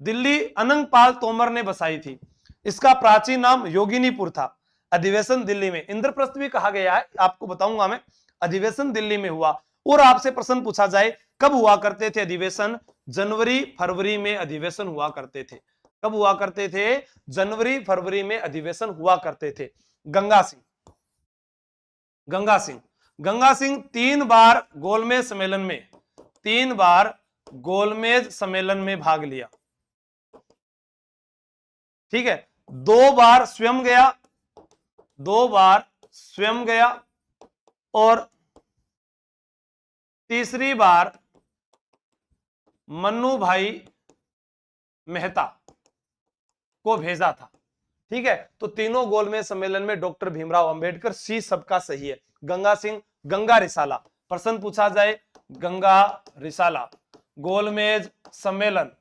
दिल्ली अनंगपाल तोमर ने बसाई थी। इसका प्राचीन नाम योगिनीपुर था। अधिवेशन दिल्ली में, इंद्रप्रस्थ भी कहा गया है, आपको बताऊंगा मैं। अधिवेशन दिल्ली में हुआ। और आपसे प्रश्न पूछा जाए कब हुआ करते थे अधिवेशन? जनवरी फरवरी में अधिवेशन हुआ करते थे। कब हुआ करते थे? जनवरी फरवरी में अधिवेशन हुआ करते थे। गंगा सिंह 3 बार गोलमेज सम्मेलन में भाग लिया। ठीक है, 2 बार स्वयं गया और तीसरी बार मन्नू भाई मेहता को भेजा था। ठीक है, तो तीनों गोलमेज सम्मेलन में डॉक्टर भीमराव अंबेडकर, सी सबका सही है। गंगा सिंह, गंगा रिसाला। प्रश्न पूछा जाए गंगा रिसाला, गोलमेज सम्मेलन,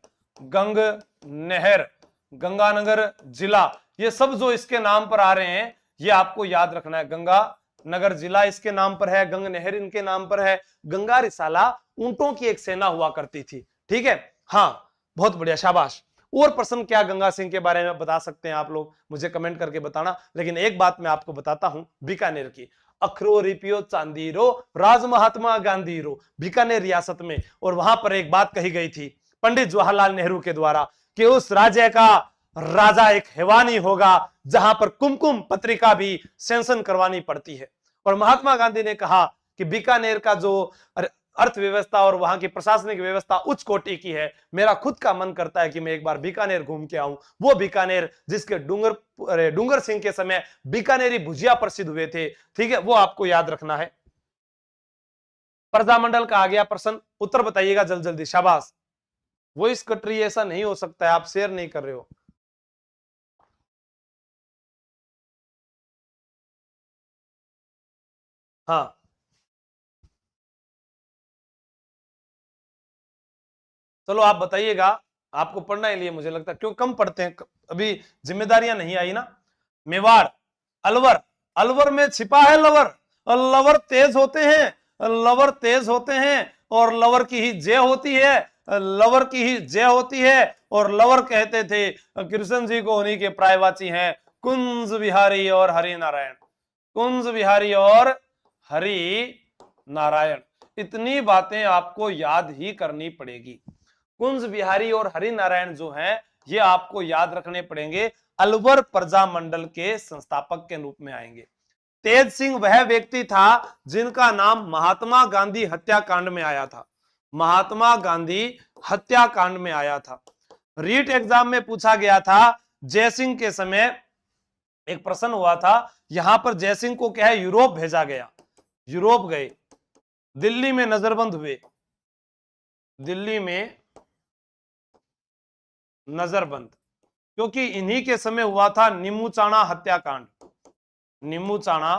गंग नहर, गंगानगर जिला, ये सब जो इसके नाम पर आ रहे हैं ये आपको याद रखना है। गंगा नगर जिला इसके नाम पर है, गंग नहर इनके नाम पर है। गंगा रिसाला ऊंटों की एक सेना हुआ करती थी। ठीक है, हाँ, बहुत बढ़िया, शाबाश। और प्रश्न क्या गंगा सिंह के बारे में बता सकते हैं आप लोग? मुझे कमेंट करके बताना। लेकिन एक बात मैं आपको बताता हूं बीकानेर की। अखरो रिपियो चांदीरो राज महात्मा गांधीरो, बीकानेर रियासत में। और वहां पर एक बात कही गई थी पंडित जवाहरलाल नेहरू के द्वारा कि उस राज्य का राजा एक हैवानी होगा जहां पर कुमकुम पत्रिका भी सेंसन करवानी पड़ती है। और महात्मा गांधी ने कहा कि बीकानेर का जो अर्थव्यवस्था और वहां की प्रशासनिक व्यवस्था उच्च कोटि की है। मेरा खुद का मन करता है कि मैं एक बार बीकानेर घूम के आऊं। वो बीकानेर जिसके डूंगर सिंह के समय बीकानेरी भुजिया प्रसिद्ध हुए थे। ठीक है, वो आपको याद रखना है। प्रजामंडल का आ गया प्रश्न, उत्तर बताइएगा जल्द जल्दी, शाबाश। वॉइस कट रही है, ऐसा नहीं हो सकता है, आप शेयर नहीं कर रहे हो। हाँ, चलो आप बताइएगा, आपको पढ़ना है लिए मुझे लगता है, क्यों कम पढ़ते हैं अभी, जिम्मेदारियां नहीं आई ना। मेवाड़, अलवर, अलवर में छिपा है लवर। लवर तेज होते हैं, लवर तेज होते हैं और लवर की ही जय होती है, लवर की ही जय होती है। और लवर कहते थे कृष्ण जी को, उन्हीं के प्रायवाची हैं कुंज बिहारी और हरि नारायण। कुंज बिहारी और हरि नारायण, इतनी बातें आपको याद ही करनी पड़ेगी। कुंज बिहारी और हरि नारायण जो हैं ये आपको याद रखने पड़ेंगे। अलवर प्रजामंडल के संस्थापक के रूप में आएंगे। तेज सिंह वह व्यक्ति था जिनका नाम महात्मा गांधी हत्याकांड में आया था। महात्मा गांधी हत्याकांड में आया था। रीट एग्जाम में पूछा गया था, जयसिंह के समय एक प्रश्न हुआ था, यहां पर जयसिंह को क्या है, यूरोप भेजा गया। यूरोप गए, दिल्ली में नजरबंद हुए, दिल्ली में नजरबंद, क्योंकि इन्हीं के समय हुआ था नीमूचाणा हत्याकांड। नीमूचाणा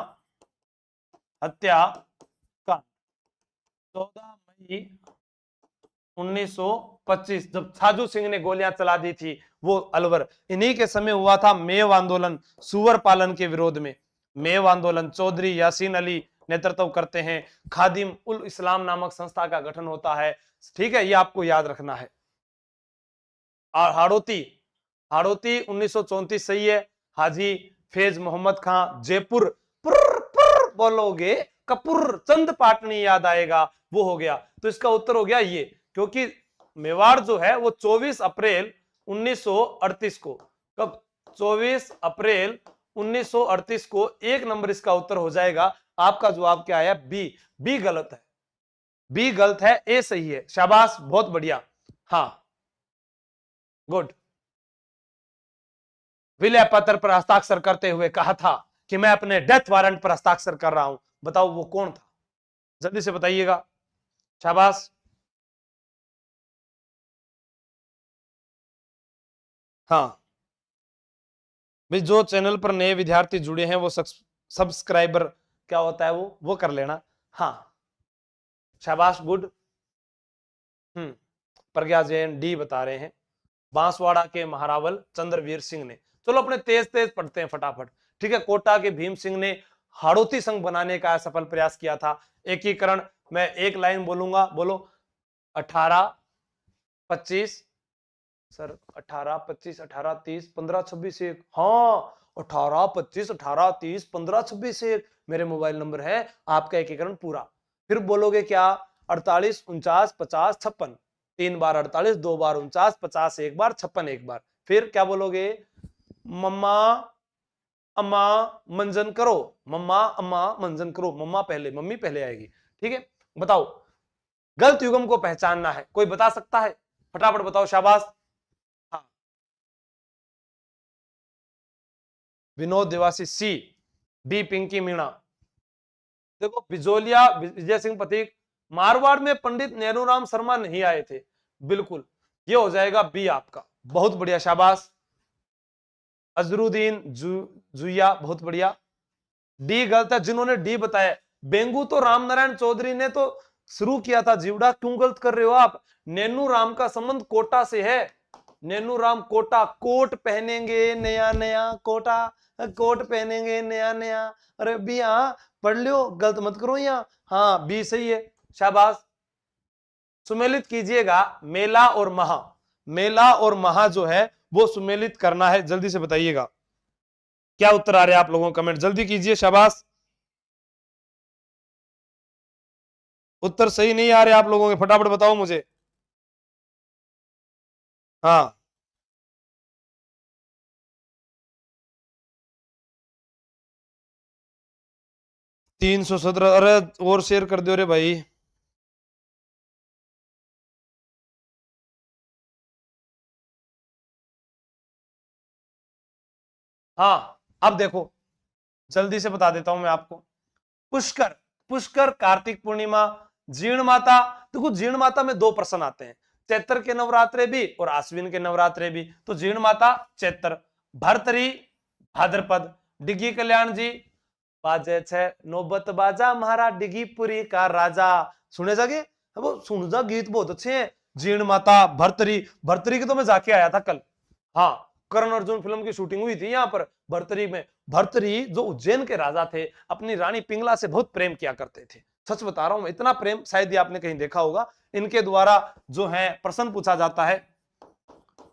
हत्याकांड 14 मई 1925, जब छाजू सिंह ने गोलियां चला दी थी वो अलवर। इन्हीं के समय हुआ था मेव आंदोलन, सुअर पालन के विरोध में। मेव आंदोलन चौधरी यासीन अली नेतृत्व करते हैं। खादिम उल इस्लाम नामक संस्था का गठन होता है। ठीक है, ये आपको याद रखना है। और हाड़ौती, हाड़ौती 1934 सही है। हाजी फैज मोहम्मद खां, जयपुर, पुर पुर बोलोगे कपूर चंद पाटनी याद आएगा, वो हो गया। तो इसका उत्तर हो गया ये, क्योंकि मेवाड़ जो है वो 24 अप्रैल 1938 को, कब, 24 अप्रैल 1938 को, 1 नंबर इसका उत्तर हो जाएगा। आपका जवाब क्या आया? बी। बी गलत है, बी गलत है, ए सही है। शाबाश, बहुत बढ़िया। हाँ, गुड। विलय पत्र पर हस्ताक्षर करते हुए कहा था कि मैं अपने डेथ वारंट पर हस्ताक्षर कर रहा हूं? बताओ वो कौन था, जल्दी से बताइएगा। शाबाश। हाँ भाई, जो चैनल पर नए विद्यार्थी जुड़े हैं वो सब्सक्राइबर क्या होता है वो कर लेना। हाँ शाबाश, गुड। प्रज्ञा जैन डी बता रहे हैं, बांसवाड़ा के महारावल चंद्रवीर सिंह ने। चलो अपने तेज तेज पढ़ते हैं फटाफट। ठीक है, कोटा के भीम सिंह ने हाड़ौती संघ बनाने का सफल प्रयास किया था। एकीकरण, मैं एक लाइन बोलूंगा, बोलो। 18 25 सर, 18 25 18 30 15 26 1। हाँ 18 25 18 30 15 26 1 मेरे मोबाइल नंबर है। आपका एकीकरण पूरा। फिर बोलोगे क्या? 48 49 50 56, 3 बार 48, 2 बार 49, 50 एक बार, 56 एक बार। फिर क्या बोलोगे? मम्मा अम्मा मंजन करो, मम्मा अम्मा मंजन करो, मम्मा पहले, मम्मी पहले आएगी। ठीक है, बताओ गलत युग्म को पहचानना है, कोई बता सकता है? फटाफट बताओ, शाबाश। हाँ, विनोद देवासी सी, डी पिंकी मीणा। देखो बिजोलिया विजय सिंह पथिक, मारवाड़ में पंडित नेहरूराम शर्मा नहीं आए थे, बिल्कुल ये हो जाएगा बी आपका। बहुत बढ़िया, शाबाश। अजरुद्दीन जुया, बहुत बढ़िया। डी गलत है, जिन्होंने डी बताया। बेंगू तो रामनारायण चौधरी ने तो शुरू किया था, जीवड़ा क्यों गलत कर रहे हो आप? नेनू राम का संबंध कोटा से है। नेनू राम कोटा, कोट पहनेंगे नया नया, कोटा कोट पहनेंगे नया नया। अरे बी, हाँ पढ़ लियो, गलत मत करो यहाँ। हाँ बी सही है, शाबाश। सुमेलित कीजिएगा मेला और महा। मेला और महा जो है वो सुमेलित करना है, जल्दी से बताइएगा क्या उत्तर आ रहे हैं आप लोगों, कमेंट जल्दी कीजिए, शाबाश। उत्तर सही नहीं आ रहे आप लोगों के, फटाफट बताओ मुझे। हाँ 317, अरे और शेयर कर दो रे भाई। हाँ अब देखो, जल्दी से बता देता हूं मैं आपको। पुष्कर, पुष्कर कार्तिक पूर्णिमा, जीर्ण माता। देखो जीर्ण माता में दो प्रश्न आते हैं, चैत्र के नवरात्रे भी और आश्विन के नवरात्रे भी। तो जीर्ण माता चैत्र, भरतरी भाद्रपद, डिग्गी कल्याण जी बाजे छे नौबत बाजा महाराज डिग्गीपुरी का राजा। सुने जागे वो, सुन जा, गीत बहुत अच्छे हैं। जीर्ण माता, भरतरी, भरतरी की तो मैं जाके आया था कल। हाँ करण अर्जुन फिल्म की शूटिंग हुई थी यहाँ पर भरतरी में। भरतरी जो उज्जैन के राजा थे, अपनी रानी पिंगला से बहुत प्रेम किया करते थे। सच बता रहा हूं, इतना प्रेम शायद ही आपने कहीं देखा होगा। इनके द्वारा जो है प्रश्न पूछा जाता है।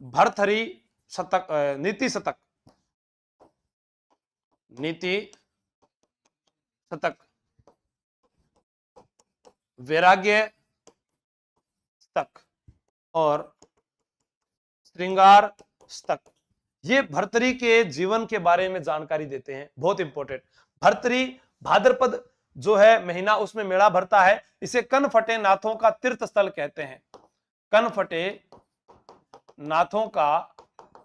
भरथरी शतक, नीति शतक, नीति शतक, वैराग्य शतक और श्रृंगार शतक, ये भर्तरी के जीवन के बारे में जानकारी देते हैं, बहुत इंपॉर्टेंट। भर्तरी भाद्रपद जो है महीना, उसमें मेला भरता है। इसे कनफटे नाथों का तीर्थ स्थल कहते हैं। कनफटे नाथों का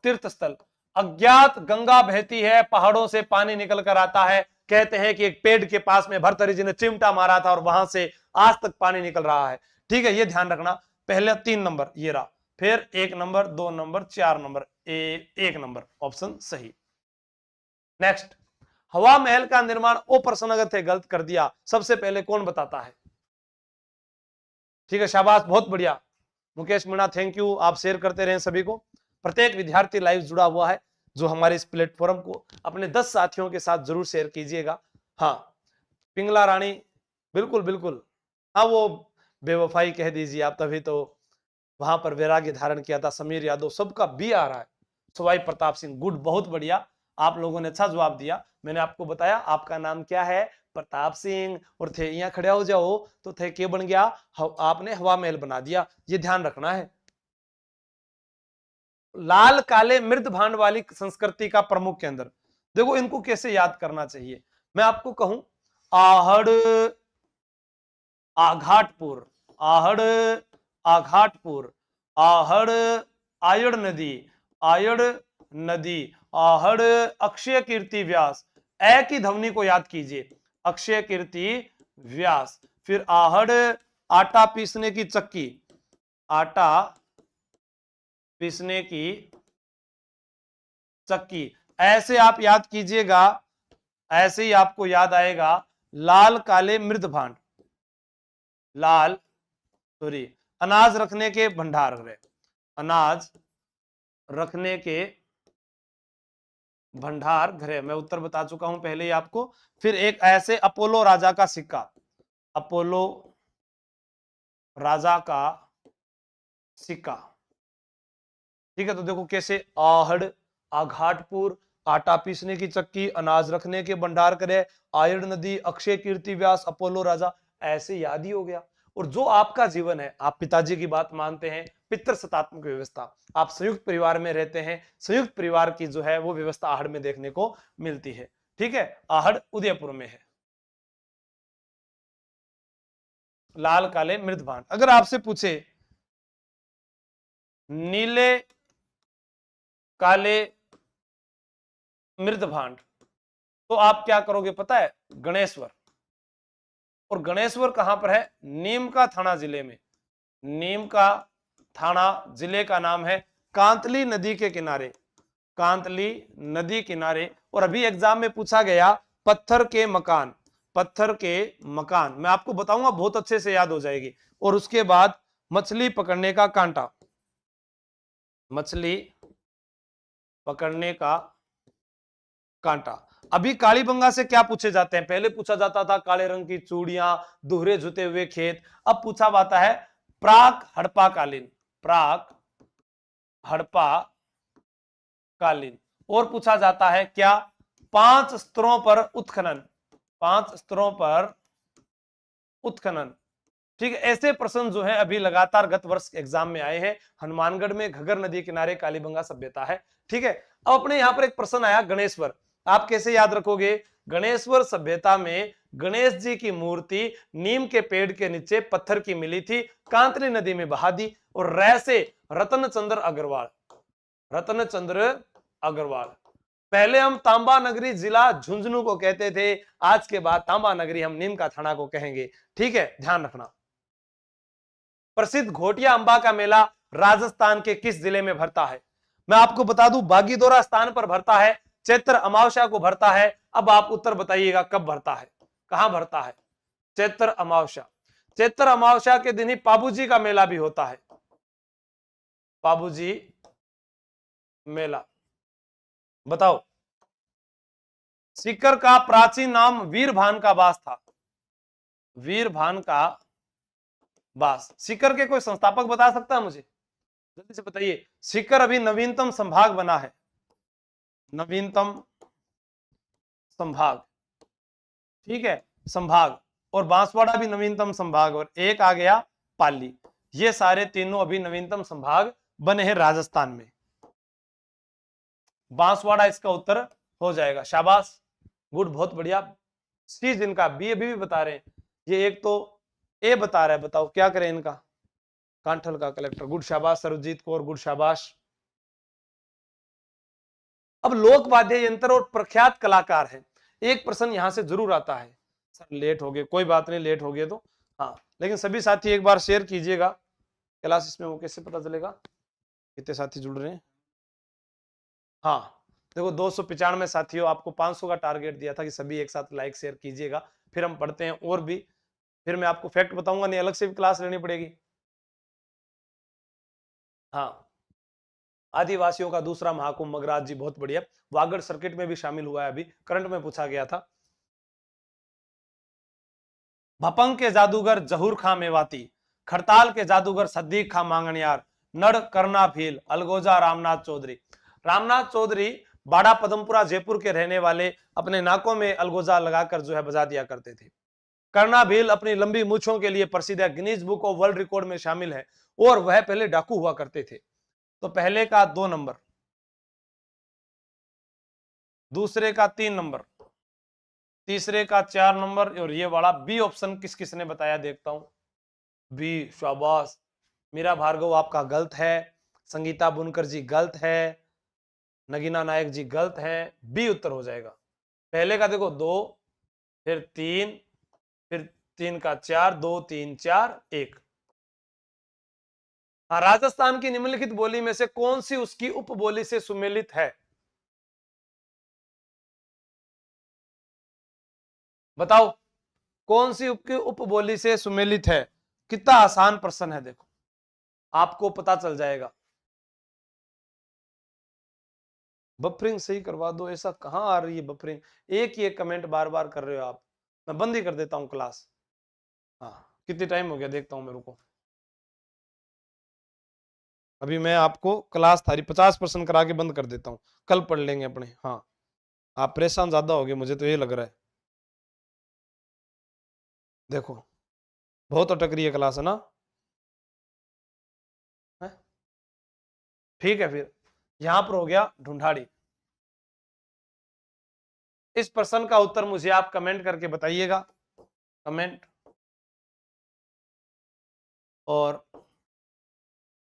तीर्थ स्थल। अज्ञात गंगा बहती है, पहाड़ों से पानी निकल कर आता है। कहते हैं कि एक पेड़ के पास में भर्तरी जी ने चिमटा मारा था और वहां से आज तक पानी निकल रहा है। ठीक है, ये ध्यान रखना। पहले 3 नंबर ये रहा, फिर 1 number, 2 number, 4 number, 1 number option सही। नेक्स्ट, हवा महल का निर्माण ओ प्रश्नागत है, गलत कर दिया। सबसे पहले कौन बताता है? ठीक है, शाबाश, बहुत बढ़िया। मुकेश मीणा थैंक यू, आप शेयर करते रहे सभी को। प्रत्येक विद्यार्थी लाइव जुड़ा हुआ है जो हमारे इस प्लेटफॉर्म को अपने 10 साथियों के साथ जरूर शेयर कीजिएगा। हाँ पिंगला रानी, बिल्कुल बिल्कुल। हाँ वो बेवफाई कह दीजिए आप, तभी तो वहां पर वैराग्य धारण किया था। समीर यादव, सबका बी आ रहा है। सवाई प्रताप सिंह, गुड, बहुत बढ़िया, आप लोगों ने अच्छा जवाब दिया। मैंने आपको बताया आपका नाम क्या है, प्रताप सिंह, और थे यहाँ खड़े हो जाओ तो थे क्या बन गया, आपने हवा महल बना दिया। ये ध्यान रखना है। लाल काले मृद भांड वाली संस्कृति का प्रमुख केंद्र, देखो इनको कैसे याद करना चाहिए। मैं आपको कहूं, आहड़ आघाटपुर, आहड़ आघाटपुर, आहड़ आयड़ नदी, आयड़ नदी, आहड़ अक्षय कीर्ति व्यास, ए की ध्वनि को याद कीजिए, अक्षय कीर्ति व्यास। फिर आहड़ आटा पीसने की चक्की, आटा पीसने की चक्की। ऐसे आप याद कीजिएगा, ऐसे ही आपको याद आएगा लाल काले मृद भांड, लाल सॉरी अनाज रखने के भंडार गृह, अनाज रखने के भंडार गृह, मैं उत्तर बता चुका हूं पहले ही आपको। फिर एक ऐसे अपोलो राजा का सिक्का, अपोलो राजा का सिक्का, ठीक है। तो देखो कैसे आहड़, आघाटपुर, आटा पीसने की चक्की, अनाज रखने के भंडार गृह, आयड़ नदी, अक्षय कीर्ति व्यास, अपोलो राजा, ऐसे याद ही हो गया। और जो आपका जीवन है, आप पिताजी की बात मानते हैं, पितृ सत्तात्मक व्यवस्था, आप संयुक्त परिवार में रहते हैं, संयुक्त परिवार की जो है वो व्यवस्था आहड़ में देखने को मिलती है, ठीक है। आहड़ उदयपुर में है। लाल काले मृद भांड, अगर आपसे पूछे नीले काले मृद भांड, तो आप क्या करोगे पता है? गणेश्वर। और गणेश्वर कहां पर है? नीम का थाना जिले में, नीम का थाना जिले का नाम है, कांतली नदी के किनारे, कांतली नदी किनारे। और अभी एग्जाम में पूछा गया पत्थर के मकान, पत्थर के मकान, मैं आपको बताऊंगा, बहुत अच्छे से याद हो जाएगी। और उसके बाद मछली पकड़ने का कांटा, मछली पकड़ने का कांटा। अभी कालीबंगा से क्या पूछे जाते हैं? पहले पूछा जाता था काले रंग की चूड़ियां, दोहरे जुते हुए खेत। अब पूछा जाता है प्राक हड़प्पा कालीन, प्राक हड़प्पा कालीन। और पूछा जाता है क्या? 5 स्तरों पर उत्खनन, 5 स्तरों पर उत्खनन, ठीक है। ऐसे प्रश्न जो है अभी लगातार गत वर्ष एग्जाम में आए हैं। हनुमानगढ़ में घग्गर नदी किनारे कालीबंगा सभ्यता है, ठीक है। अब अपने यहां पर एक प्रश्न आया गणेश्वर, आप कैसे याद रखोगे? गणेश्वर सभ्यता में गणेश जी की मूर्ति नीम के पेड़ के नीचे पत्थर की मिली थी, कांतली नदी में बहा दी। और रै से रतनचंद्र अग्रवाल, रतनचंद्र अग्रवाल। पहले हम तांबा नगरी जिला झुंझुनू को कहते थे, आज के बाद तांबा नगरी हम नीम का थाना को कहेंगे, ठीक है, ध्यान रखना। प्रसिद्ध घोटिया अंबा का मेला राजस्थान के किस जिले में भरता है? मैं आपको बता दूं बागीदोरा स्थान पर भरता है, चैत्र अमावस्या को भरता है। अब आप उत्तर बताइएगा कब भरता है, कहां भरता है? चैत्र अमावस्या। चैत्र अमावस्या के दिन ही पाबूजी का मेला भी होता है, पाबूजी मेला। बताओ, सीकर का प्राचीन नाम वीरभान का बास था, वीरभान का बास। सीकर के कोई संस्थापक बता सकता है मुझे? जल्दी से बताइए। सीकर अभी नवीनतम संभाग बना है, नवीनतम संभाग, ठीक है, संभाग। और बांसवाड़ा भी नवीनतम संभाग, और एक आ गया पाली। ये सारे तीनों अभी नवीनतम संभाग बने हैं राजस्थान में। बांसवाड़ा इसका उत्तर हो जाएगा, शाबाश, गुड, बहुत बढ़िया। सी जिनका बी अभी भी बता रहे हैं, ये एक तो ए बता रहा है, बताओ क्या करें इनका? कांठल का कलेक्टर, गुड, शाबाश। सर्वजीत कौर, गुड, शाबाश। अब लोक वाद्य यंत्र और प्रख्यात कलाकार है, एक प्रश्न यहां से जरूर आता है। सर लेट हो गए, कोई बात नहीं, लेट हो गए तो हाँ, लेकिन सभी साथी एक बार शेयर कीजिएगा क्लास, इसमें वो कैसे पता चलेगा कितने साथी जुड़ रहे हैं? हाँ देखो 295 साथियों, आपको 500 का टारगेट दिया था कि सभी एक साथ लाइक शेयर कीजिएगा। फिर हम पढ़ते हैं और भी, फिर मैं आपको फैक्ट बताऊंगा, नहीं अलग से भी क्लास लेनी पड़ेगी। हाँ, आदिवासियों का दूसरा महाकुंभ मगराज जी, बहुत बढ़िया। वागड़ सर्किट में भी शामिल हुआ है, अभी करंट में पूछा गया था। भपंग के जादूगर जहूर खां मेवाती, खड़ताल के जादूगर सद्दीक खां मांगणियार, नड़ करना भील, अलगोजा रामनाथ चौधरी। रामनाथ चौधरी बाड़ा पदमपुरा जयपुर के रहने वाले, अपने नाकों में अलगोजा लगाकर जो है बजा दिया करते थे। करना भील अपनी लंबी मूछों के लिए प्रसिद्ध है, Guinness book of world record में शामिल है, और वह पहले डाकू हुआ करते थे। तो पहले का 2 नंबर, दूसरे का 3 नंबर, तीसरे का 4 नंबर, और ये वाला बी ऑप्शन किस किसने बताया देखता हूं? बी, शाबाश। मीरा भार्गव आपका गलत है, संगीता बुनकर जी गलत है, नगीना नायक जी गलत है, बी उत्तर हो जाएगा। पहले का देखो 2, फिर 3, फिर 3 का 4, 2 3 4 1। हाँ, राजस्थान की निम्नलिखित बोली में से कौन सी उसकी उपबोली से सुमेलित है? बताओ कौन सी उसकी उपबोली से सुमेलित है? कितना आसान प्रश्न है, देखो आपको पता चल जाएगा। बफरिंग सही करवा दो, ऐसा कहां आ रही है बफरिंग? एक ही एक कमेंट बार बार कर रहे हो आप, मैं बंद ही कर देता हूं क्लास। हाँ, कितनी टाइम हो गया देखता हूं मेरे को। अभी मैं आपको क्लास थारी 50% करा के बंद कर देता हूं, कल पढ़ लेंगे अपने। हाँ, आप परेशान ज्यादा हो गए, मुझे तो ये लग रहा है। देखो बहुत अटक रही है क्लास, है ना? है? ठीक है, फिर यहां पर हो गया ढूंढाड़ी। इस प्रश्न का उत्तर मुझे आप कमेंट करके बताइएगा, कमेंट। और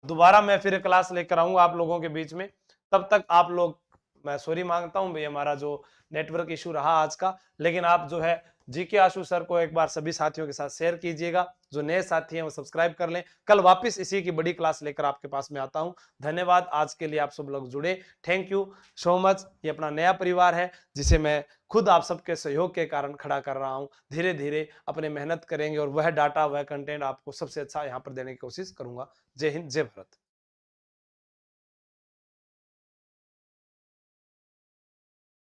दोबारा मैं फिर क्लास लेकर आऊंगा आप लोगों के बीच में। तब तक आप लोग, मैं सॉरी मांगता हूं भाई, हमारा जो नेटवर्क इशू रहा आज का, लेकिन आप जो है जीके आशु सर को एक बार सभी साथियों के साथ शेयर कीजिएगा। जो नए साथी हैं वो सब्सक्राइब कर लें। कल वापस इसी की बड़ी क्लास लेकर आपके पास में आता हूं। धन्यवाद आज के लिए, आप सब लोग जुड़े, थैंक यू सो मच। ये अपना नया परिवार है जिसे मैं खुद आप सबके सहयोग के कारण खड़ा कर रहा हूं। धीरे धीरे अपने मेहनत करेंगे और वह डाटा, वह कंटेंट आपको सबसे अच्छा यहां पर देने की कोशिश करूंगा। जय हिंद, जय भारत।